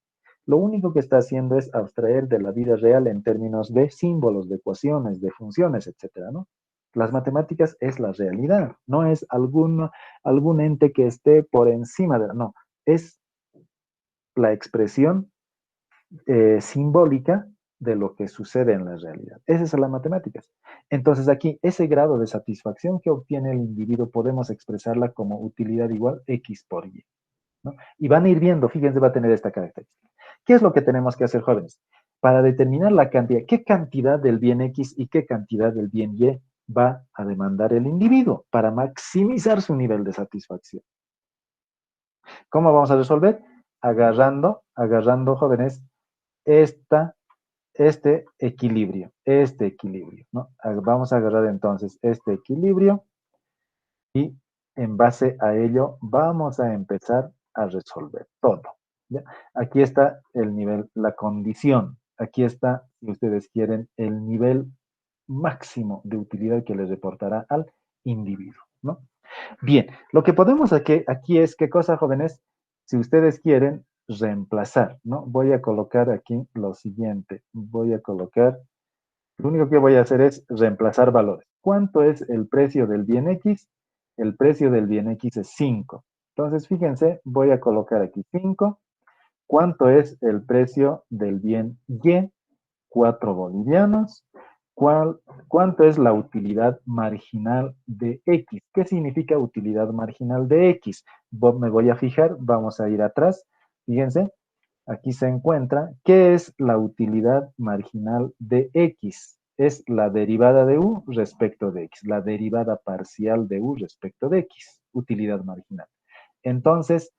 [SPEAKER 1] Lo único que está haciendo es abstraer de la vida real en términos de símbolos, de ecuaciones, de funciones, etcétera, ¿no? Las matemáticas es la realidad, no es algún ente que esté por encima de no, es la expresión simbólica de lo que sucede en la realidad. Esas son las matemáticas. Entonces aquí, ese grado de satisfacción que obtiene el individuo podemos expresarla como utilidad igual X por Y, ¿no? Y van a ir viendo, fíjense, va a tener esta característica. ¿Qué es lo que tenemos que hacer, jóvenes? Para determinar la cantidad, qué cantidad del bien X y qué cantidad del bien Y va a demandar el individuo para maximizar su nivel de satisfacción. ¿Cómo vamos a resolver? Agarrando, jóvenes, esta, este equilibrio, ¿no? Vamos a agarrar entonces este equilibrio y en base a ello vamos a empezar a resolver todo. ¿Ya? Aquí está el nivel, la condición. Aquí está, si ustedes quieren, el nivel máximo de utilidad que les reportará al individuo, ¿no? Bien, lo que podemos aquí es, ¿qué cosa, jóvenes? Si ustedes quieren reemplazar, ¿no? Voy a colocar aquí lo siguiente. Voy a colocar, lo único que voy a hacer es reemplazar valores. ¿Cuánto es el precio del bien X? El precio del bien X es 5. Entonces, fíjense, voy a colocar aquí 5. ¿Cuánto es el precio del bien Y? 4 bolivianos. ¿Cuánto es la utilidad marginal de X? ¿Qué significa utilidad marginal de X? Me voy a fijar, vamos a ir atrás. Fíjense, aquí se encuentra, ¿qué es la utilidad marginal de X? Es la derivada de U respecto de X, la derivada parcial de U respecto de X, utilidad marginal. Entonces,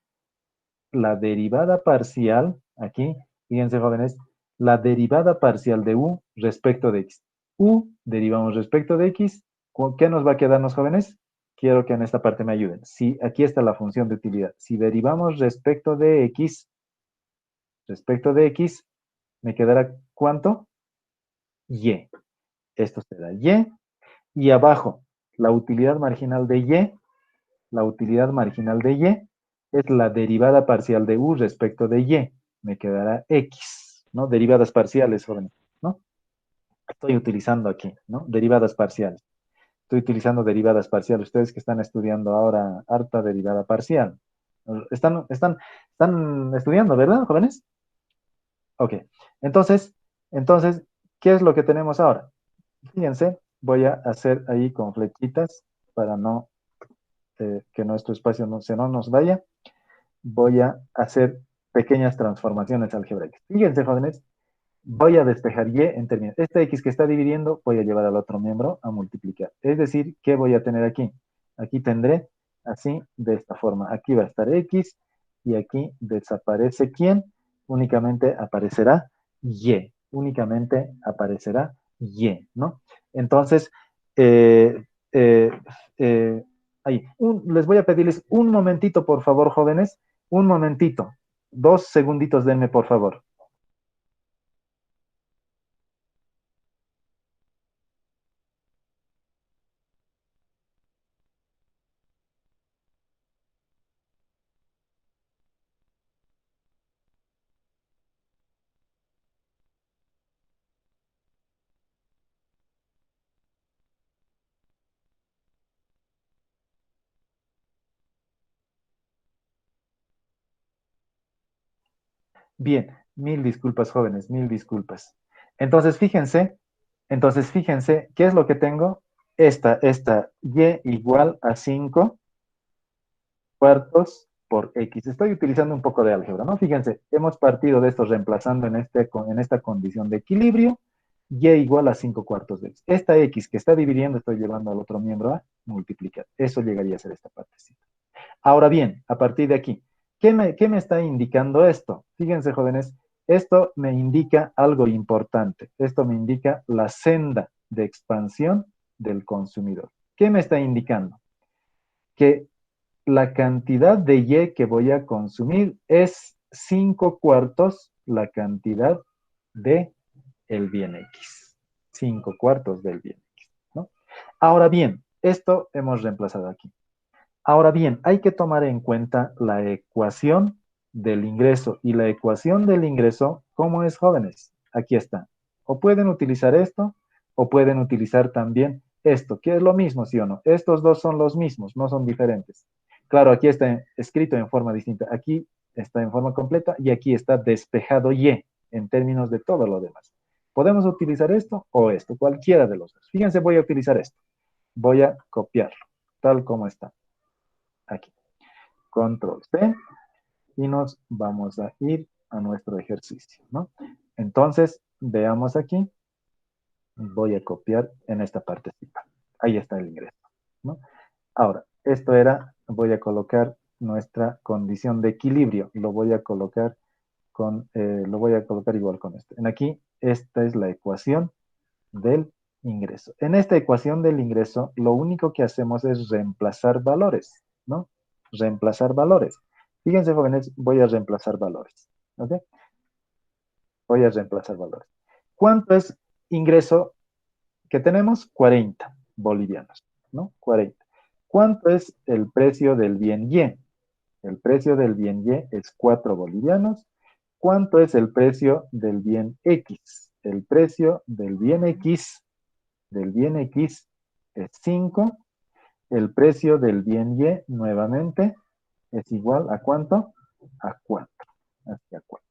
[SPEAKER 1] la derivada parcial, aquí, fíjense jóvenes, la derivada parcial de U respecto de X. U derivamos respecto de X, ¿qué nos va a quedarnos jóvenes? Quiero que en esta parte me ayuden. Si aquí está la función de utilidad. Si derivamos respecto de X, me quedará ¿cuánto? Y. Esto será Y. Y abajo, la utilidad marginal de Y, la utilidad marginal de Y es la derivada parcial de U respecto de Y. Me quedará X, ¿no? Derivadas parciales, jóvenes, ¿no? Estoy utilizando aquí, ¿no? Derivadas parciales. Estoy utilizando derivadas parciales. Ustedes que están estudiando ahora harta derivada parcial. Están estudiando, ¿verdad, jóvenes? Ok. Entonces, entonces, ¿qué es lo que tenemos ahora? Fíjense, voy a hacer ahí con flechitas para no que nuestro espacio no nos vaya. Voy a hacer pequeñas transformaciones algebraicas. Fíjense, jóvenes, voy a despejar y en términos. Este x que está dividiendo, voy a llevar al otro miembro a multiplicar. Es decir, ¿qué voy a tener aquí? Aquí tendré así, de esta forma. Aquí va a estar x y aquí desaparece quién. Únicamente aparecerá y. Únicamente aparecerá y, ¿no? Entonces, eh, eh, eh, ahí, les voy a pedirles un momentito, por favor, jóvenes. Un momentito. 2 segunditos, denme, por favor. Bien, mil disculpas, jóvenes, mil disculpas. Entonces, ¿qué es lo que tengo? Esta y igual a 5 cuartos por x. Estoy utilizando un poco de álgebra, ¿no? Fíjense, hemos partido de esto reemplazando en esta condición de equilibrio, y igual a 5 cuartos de x. Esta x que está dividiendo, estoy llevando al otro miembro a multiplicar. Eso llegaría a ser esta partecita. Ahora bien, a partir de aquí, ¿qué me está indicando esto? Fíjense, jóvenes, esto me indica algo importante. Esto me indica la senda de expansión del consumidor. ¿Qué me está indicando? Que la cantidad de Y que voy a consumir es 5 cuartos la cantidad de el bien X. 5 cuartos del bien X, ¿no? Ahora bien, esto hemos reemplazado aquí. Ahora bien, hay que tomar en cuenta la ecuación del ingreso. Y la ecuación del ingreso, ¿cómo es, jóvenes? Aquí está. O pueden utilizar esto, o pueden utilizar también esto, que es lo mismo, ¿sí o no? Estos dos son los mismos, no son diferentes. Claro, aquí está escrito en forma distinta. Aquí está en forma completa y aquí está despejado Y en términos de todo lo demás. Podemos utilizar esto o esto, cualquiera de los dos. Fíjense, voy a utilizar esto. Voy a copiarlo, tal como está aquí. Control C y nos vamos a ir a nuestro ejercicio, ¿no? Entonces, veamos aquí, voy a copiar en esta partecita. Ahí está el ingreso, ¿no? Ahora, esto era, voy a colocar nuestra condición de equilibrio. Lo voy a colocar igual con esto. Aquí, esta es la ecuación del ingreso. En esta ecuación del ingreso, lo único que hacemos es reemplazar valores, ¿no? Reemplazar valores. Fíjense, jóvenes, voy a reemplazar valores, ¿ok? Voy a reemplazar valores. ¿Cuánto es ingreso que tenemos? 40 bolivianos, ¿no? 40. ¿Cuánto es el precio del bien Y? El precio del bien Y es 4 bolivianos. ¿Cuánto es el precio del bien X? El precio del bien X es 5. El precio del bien Y nuevamente es igual a ¿cuánto? A 4. Hacia 4.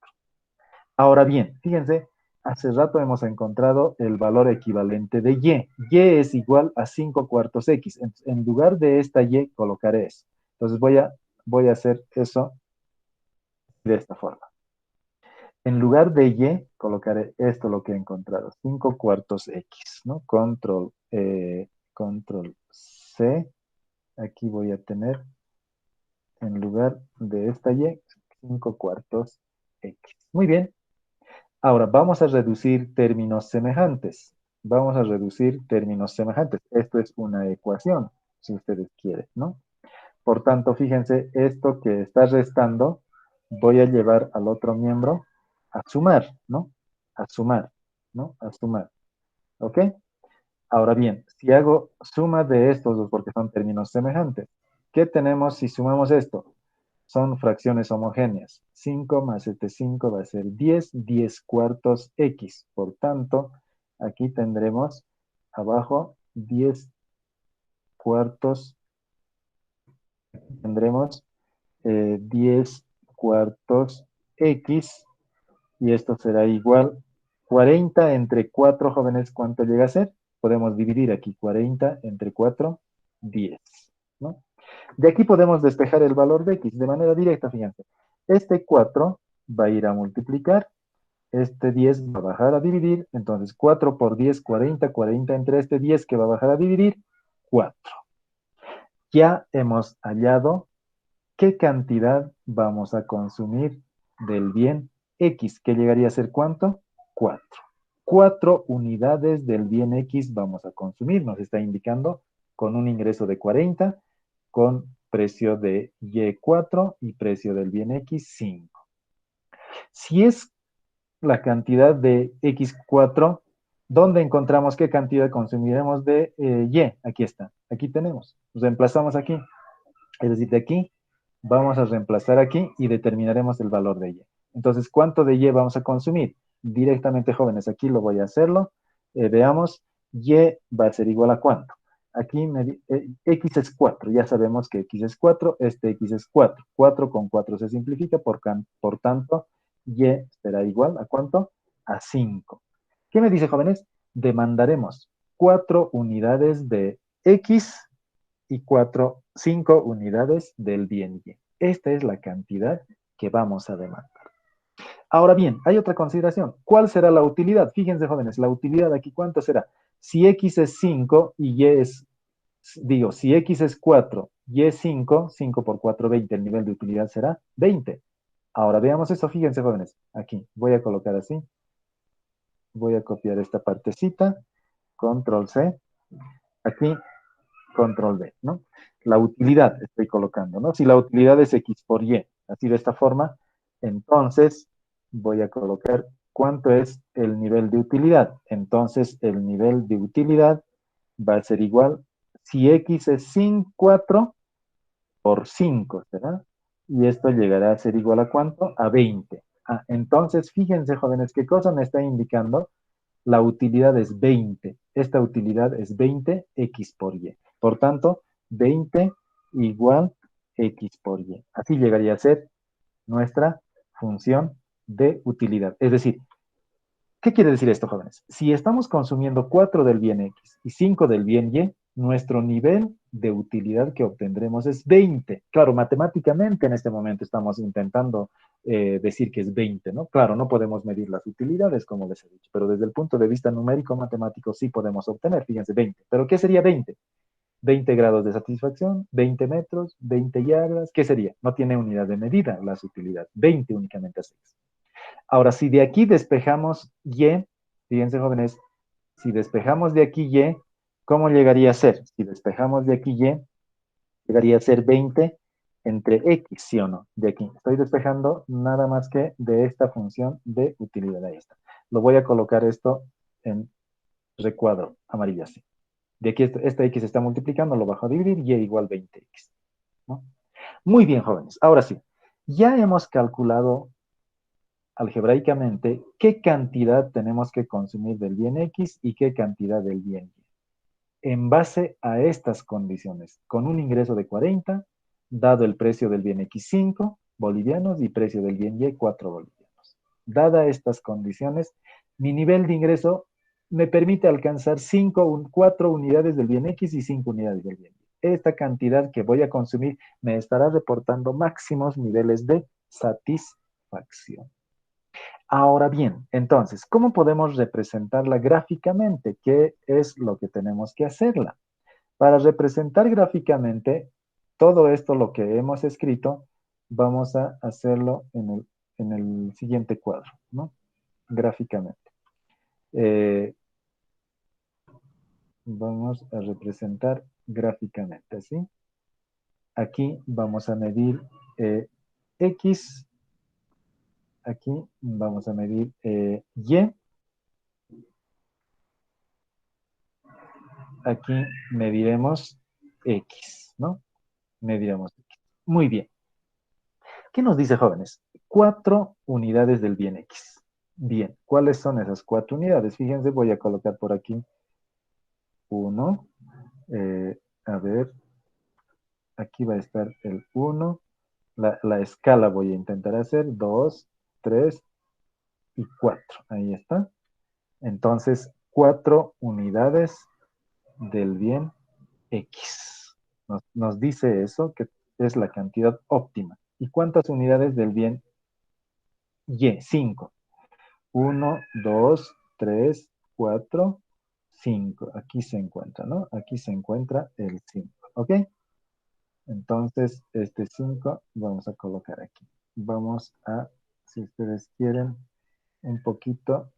[SPEAKER 1] Ahora bien, fíjense, hace rato hemos encontrado el valor equivalente de Y. Y es igual a 5 cuartos X. En lugar de esta Y colocaré eso. Entonces voy a hacer eso de esta forma. En lugar de Y, colocaré esto lo que he encontrado, 5 cuartos X, ¿no? Control C. Aquí voy a tener, en lugar de esta Y, 5 cuartos X. Muy bien. Ahora, vamos a reducir términos semejantes. Vamos a reducir términos semejantes. Esto es una ecuación, si ustedes quieren, ¿no? Por tanto, fíjense, esto que está restando, voy a llevar al otro miembro a sumar, ¿no? A sumar, ¿no? A sumar, ¿ok? Ahora bien, si hago suma de estos dos, porque son términos semejantes, ¿qué tenemos si sumamos esto? Son fracciones homogéneas. 5 más 5 va a ser 10, 10 cuartos X. Por tanto, aquí tendremos abajo 10 cuartos, tendremos 10 cuartos X, y esto será igual 40 entre 4, jóvenes, ¿cuánto llega a ser? Podemos dividir aquí 40 entre 4, 10, ¿no? De aquí podemos despejar el valor de X de manera directa, fíjense. Este 4 va a ir a multiplicar, este 10 va a bajar a dividir, entonces 4 por 10, 40, 40 entre este 10 que va a bajar a dividir, 4. Ya hemos hallado qué cantidad vamos a consumir del bien X, que llegaría a ser ¿cuánto? 4. 4 unidades del bien X vamos a consumir, nos está indicando con un ingreso de 40, con precio de Y4 y precio del bien X 5. Si es la cantidad de X4, ¿dónde encontramos qué cantidad consumiremos de Y? Aquí está, aquí tenemos. Reemplazamos aquí, es decir, de aquí vamos a reemplazar aquí y determinaremos el valor de Y. Entonces, ¿cuánto de Y vamos a consumir? Directamente, jóvenes, aquí lo voy a hacerlo. Veamos, Y va a ser igual a ¿cuánto? Aquí X es 4, ya sabemos que X es 4, este X es 4. 4 con 4 se simplifica, por tanto, Y será igual a ¿cuánto? A 5. ¿Qué me dice, jóvenes? Demandaremos 4 unidades de X y 5 unidades del bien Y. Esta es la cantidad que vamos a demandar. Ahora bien, hay otra consideración. ¿Cuál será la utilidad? Fíjense, jóvenes, la utilidad aquí, ¿cuánto será? Si X es 5 y Y es, si X es 4, Y es 5, 5 por 4, 20, el nivel de utilidad será 20. Ahora veamos eso, fíjense, jóvenes. Aquí, voy a colocar así. Voy a copiar esta partecita. Control C. Aquí control B, ¿no? La utilidad estoy colocando, ¿no? Si la utilidad es X por Y, así de esta forma, entonces voy a colocar cuánto es el nivel de utilidad. Entonces el nivel de utilidad va a ser igual, si X es 4 por 5, ¿verdad? Y esto llegará a ser igual a ¿cuánto? A 20. Ah, entonces, fíjense, jóvenes, ¿qué cosa me está indicando? La utilidad es 20. Esta utilidad es 20 X por Y. Por tanto, 20 igual X por Y. Así llegaría a ser nuestra función de utilidad. Es decir, ¿qué quiere decir esto, jóvenes? Si estamos consumiendo 4 del bien X y 5 del bien Y, nuestro nivel de utilidad que obtendremos es 20. Claro, matemáticamente en este momento estamos intentando decir que es 20, ¿no? Claro, no podemos medir las utilidades, como les he dicho, pero desde el punto de vista numérico matemático sí podemos obtener, fíjense, 20. ¿Pero qué sería 20? 20 grados de satisfacción, 20 metros, 20 yardas, ¿qué sería? No tiene unidad de medida las utilidades, 20 únicamente así. Ahora, si de aquí despejamos Y, fíjense jóvenes, si despejamos de aquí Y, ¿cómo llegaría a ser? Si despejamos de aquí Y, llegaría a ser 20 entre X, ¿sí o no? De aquí. Estoy despejando nada más que de esta función de utilidad. Ahí está. Lo voy a colocar esto en recuadro amarillo así. De aquí esta X se está multiplicando, lo bajo a dividir, Y igual 20X. ¿No? Muy bien, jóvenes. Ahora sí, ya hemos calculado algebraicamente qué cantidad tenemos que consumir del bien X y qué cantidad del bien Y. En base a estas condiciones, con un ingreso de 40, dado el precio del bien X 5 bolivianos y precio del bien Y 4 bolivianos. Dada estas condiciones, mi nivel de ingreso me permite alcanzar 4 unidades del bien X y 5 unidades del bien Y. Esta cantidad que voy a consumir me estará reportando máximos niveles de satisfacción. Ahora bien, entonces, ¿cómo podemos representarla gráficamente? ¿Qué es lo que tenemos que hacerla? Para representar gráficamente todo esto, lo que hemos escrito, vamos a hacerlo en el siguiente cuadro, ¿no? Gráficamente. Eh, vamos a representar gráficamente, ¿sí? Aquí vamos a medir X, aquí vamos a medir Y, aquí mediremos X, ¿no? Mediremos X. Muy bien. ¿Qué nos dice, jóvenes? 4 unidades del bien X. Bien, ¿cuáles son esas 4 unidades? Fíjense, voy a colocar por aquí 1. A ver, aquí va a estar el 1. La escala voy a intentar hacer 2, 3 y 4. Ahí está. Entonces, 4 unidades del bien X. Nos dice eso, que es la cantidad óptima. ¿Y cuántas unidades del bien Y? 5. 1, 2, 3, 4, 5. Aquí se encuentra, ¿no? Aquí se encuentra el 5. ¿Ok? Entonces, este 5 vamos a colocar aquí. Vamos a, si ustedes quieren, un poquito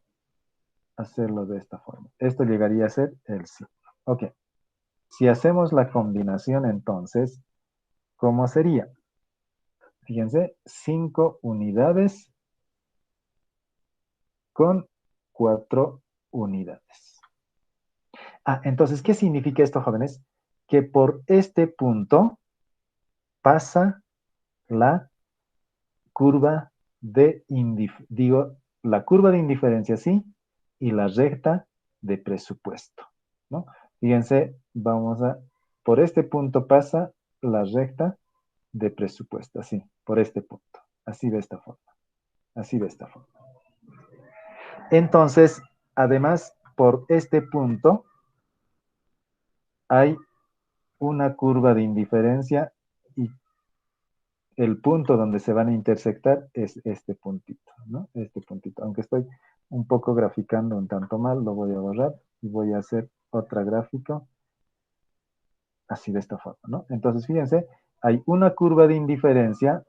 [SPEAKER 1] hacerlo de esta forma. Esto llegaría a ser el 5. Ok. Si hacemos la combinación, entonces, ¿cómo sería? Fíjense, 5 unidades con 4 unidades. Entonces, ¿qué significa esto, jóvenes? Que por este punto pasa la curva de la curva de indiferencia, sí, y la recta de presupuesto, ¿no? Fíjense, por este punto pasa la recta de presupuesto, así, por este punto, así de esta forma, así de esta forma. Entonces, además, por este punto hay una curva de indiferencia y el punto donde se van a intersectar es este puntito, ¿no? Este puntito. Aunque estoy un poco graficando un tanto mal, lo voy a borrar y voy a hacer otra gráfica así de esta forma, ¿no? Entonces, fíjense, hay una curva de indiferencia.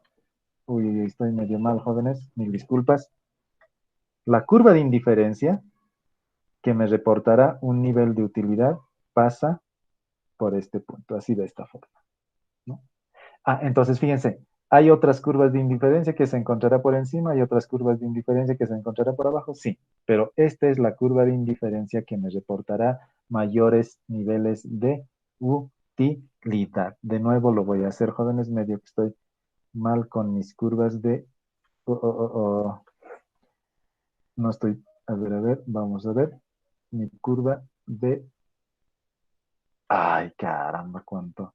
[SPEAKER 1] Uy, estoy medio mal, jóvenes, mil disculpas. La curva de indiferencia que me reportará un nivel de utilidad pasa por este punto, así de esta forma, ¿no? Entonces fíjense, hay otras curvas de indiferencia que se encontrará por encima y otras curvas de indiferencia que se encontrará por abajo, sí, pero esta es la curva de indiferencia que me reportará mayores niveles de utilidad. De nuevo lo voy a hacer, jóvenes, medio que estoy mal con mis curvas de... No estoy... a ver, vamos a ver. Mi curva de... Ay, caramba, cuánto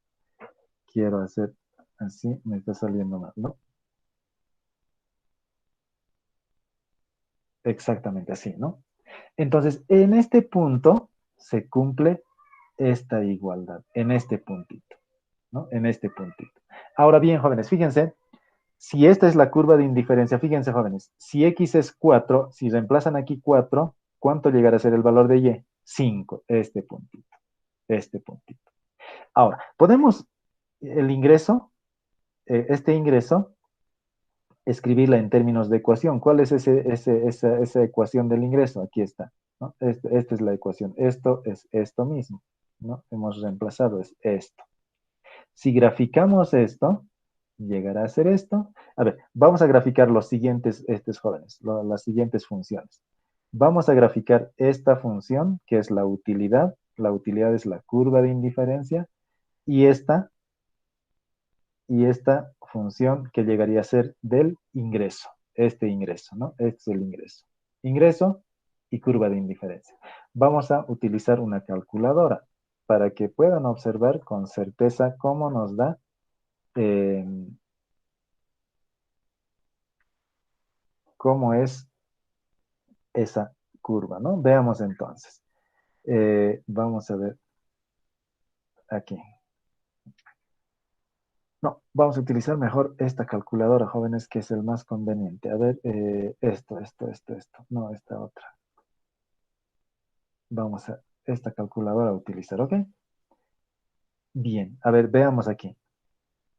[SPEAKER 1] quiero hacer así, me está saliendo mal, ¿no? Exactamente así, ¿no? Entonces, en este punto se cumple esta igualdad, en este puntito, ¿no? En este puntito. Ahora bien, jóvenes, fíjense, si esta es la curva de indiferencia, fíjense, jóvenes, si X es 4, si reemplazan aquí 4, ¿cuánto llegará a ser el valor de Y? 5, este puntito, este puntito. Ahora, podemos el ingreso, este ingreso, escribirla en términos de ecuación. ¿Cuál es esa ecuación del ingreso? Aquí está, ¿no? Esta es la ecuación. Esto es esto mismo, ¿no? Hemos reemplazado, es esto. Si graficamos esto, llegará a ser esto. A ver, vamos a graficar los siguientes, estos jóvenes, las siguientes funciones. Vamos a graficar esta función, que es la utilidad. La utilidad es la curva de indiferencia. Y esta función que llegaría a ser del ingreso. Este ingreso, ¿no? Este es el ingreso. Ingreso y curva de indiferencia. Vamos a utilizar una calculadora para que puedan observar con certeza cómo nos da eh, cómo es esa curva, ¿no? Veamos entonces. Vamos a ver aquí. No, vamos a utilizar mejor esta calculadora, jóvenes, que es el más conveniente. A ver, esto. No, esta otra. Vamos a esta calculadora a utilizar, ¿ok? Bien, a ver, veamos aquí.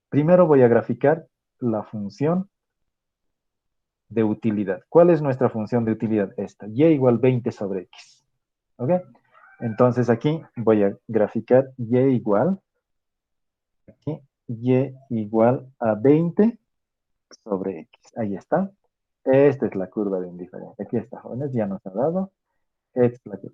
[SPEAKER 1] Primero voy a graficar la función de utilidad. ¿Cuál es nuestra función de utilidad? Esta, y igual 20 sobre x, ¿ok? Entonces aquí voy a graficar y igual, aquí, y igual a 20 sobre x. Ahí está. Esta es la curva de indiferencia. Aquí está, jóvenes, ya nos ha dado.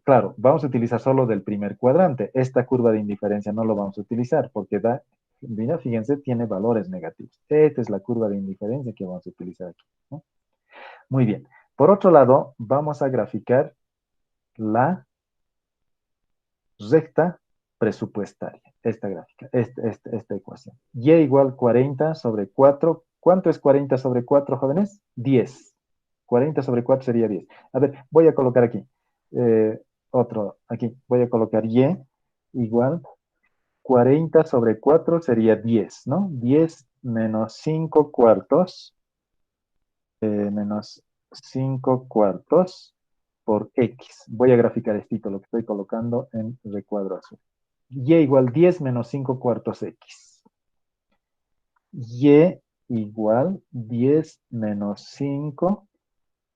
[SPEAKER 1] Claro, vamos a utilizar solo del primer cuadrante. Esta curva de indiferencia no lo vamos a utilizar porque da, mira, fíjense, tiene valores negativos. Esta es la curva de indiferencia que vamos a utilizar aquí, ¿no? Muy bien. Por otro lado, vamos a graficar la recta presupuestaria. Esta gráfica, esta ecuación. Y igual 40 sobre 4. ¿Cuánto es 40 sobre 4, jóvenes? 10. 40 sobre 4 sería 10. A ver, voy a colocar aquí. Otro, aquí. Voy a colocar y igual 40 sobre 4 sería 10, ¿no? 10 menos 5 cuartos, menos 5 cuartos por x. Voy a graficar esto, lo que estoy colocando en recuadro azul. Y igual 10 menos 5 cuartos x. Y igual 10 menos 5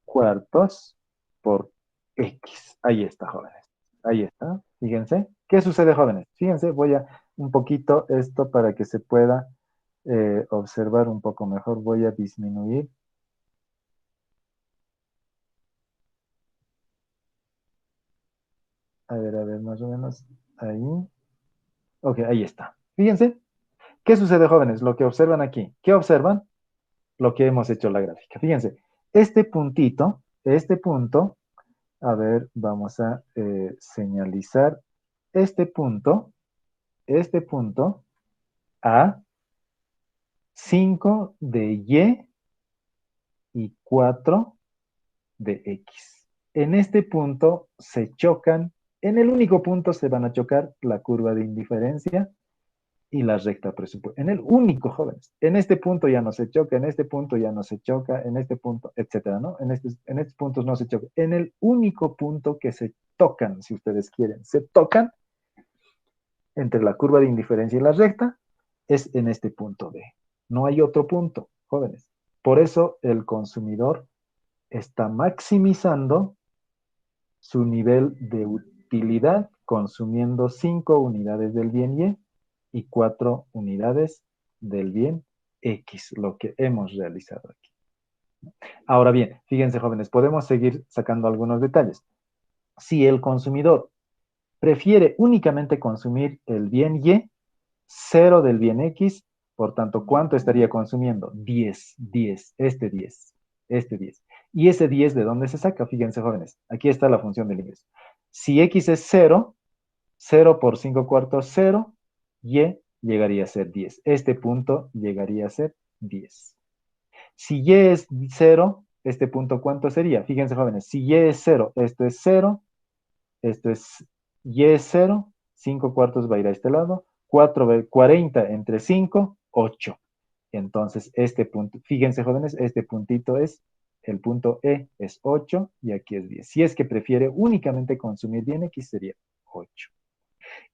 [SPEAKER 1] cuartos por x. Ahí está, jóvenes. Ahí está. Fíjense. ¿Qué sucede, jóvenes? Fíjense, voy a un poquito esto para que se pueda observar un poco mejor. Voy a disminuir. A ver, más o menos ahí. Ok, ahí está. Fíjense. ¿Qué sucede, jóvenes? Lo que observan aquí. ¿Qué observan? Lo que hemos hecho en la gráfica. Fíjense, este puntito, este punto, a ver, vamos a señalizar este punto a 5 de y 4 de x. En este punto se chocan, en el único punto se van a chocar la curva de indiferencia y la recta presupuestaria. En el único, jóvenes. En este punto ya no se choca, en este punto ya no se choca, en este punto, etcétera, ¿no? En estos puntos no se choca. En el único punto que se tocan, si ustedes quieren, se tocan entre la curva de indiferencia y la recta, es en este punto D. No hay otro punto, jóvenes. Por eso el consumidor está maximizando su nivel de utilidad consumiendo 5 unidades del bien y 4 unidades del bien X, lo que hemos realizado aquí. Ahora bien, fíjense, jóvenes, podemos seguir sacando algunos detalles. Si el consumidor prefiere únicamente consumir el bien Y, 0 del bien X, por tanto, ¿cuánto estaría consumiendo? 10, 10, este 10. ¿Y ese 10 de dónde se saca? Fíjense, jóvenes, aquí está la función del ingreso. Si X es 0, 0 por 5 cuartos, 0, Y llegaría a ser 10. Este punto llegaría a ser 10. Si Y es 0, este punto, ¿cuánto sería? Fíjense, jóvenes, si Y es 0, esto es 0, esto es Y es 0, 5 cuartos va a ir a este lado, 40 entre 5, 8. Entonces, este punto, fíjense, jóvenes, este puntito es, el punto E es 8 y aquí es 10. Si es que prefiere únicamente consumir bien X, sería 8.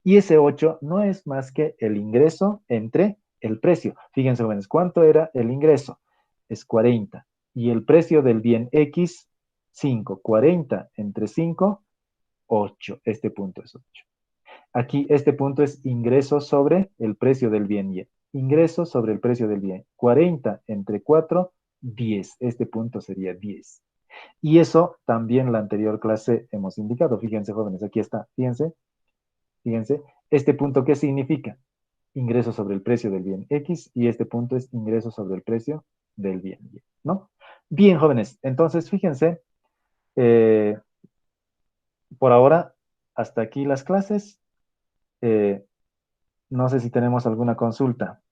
[SPEAKER 1] Y ese 8 no es más que el ingreso entre el precio. Fíjense, jóvenes, ¿cuánto era el ingreso? Es 40. Y el precio del bien X, 5. 40 entre 5, 8. Este punto es 8. Aquí este punto es ingreso sobre el precio del bien Y. Ingreso sobre el precio del bien. 40 entre 4, 10. Este punto sería 10. Y eso también en la anterior clase hemos indicado. Fíjense, jóvenes, aquí está. Fíjense, fíjense. Este punto, ¿qué significa? Ingreso sobre el precio del bien X y este punto es ingreso sobre el precio del bien Y, ¿no? Bien, jóvenes, entonces fíjense, eh, por ahora, hasta aquí las clases. Eh, no sé si tenemos alguna consulta.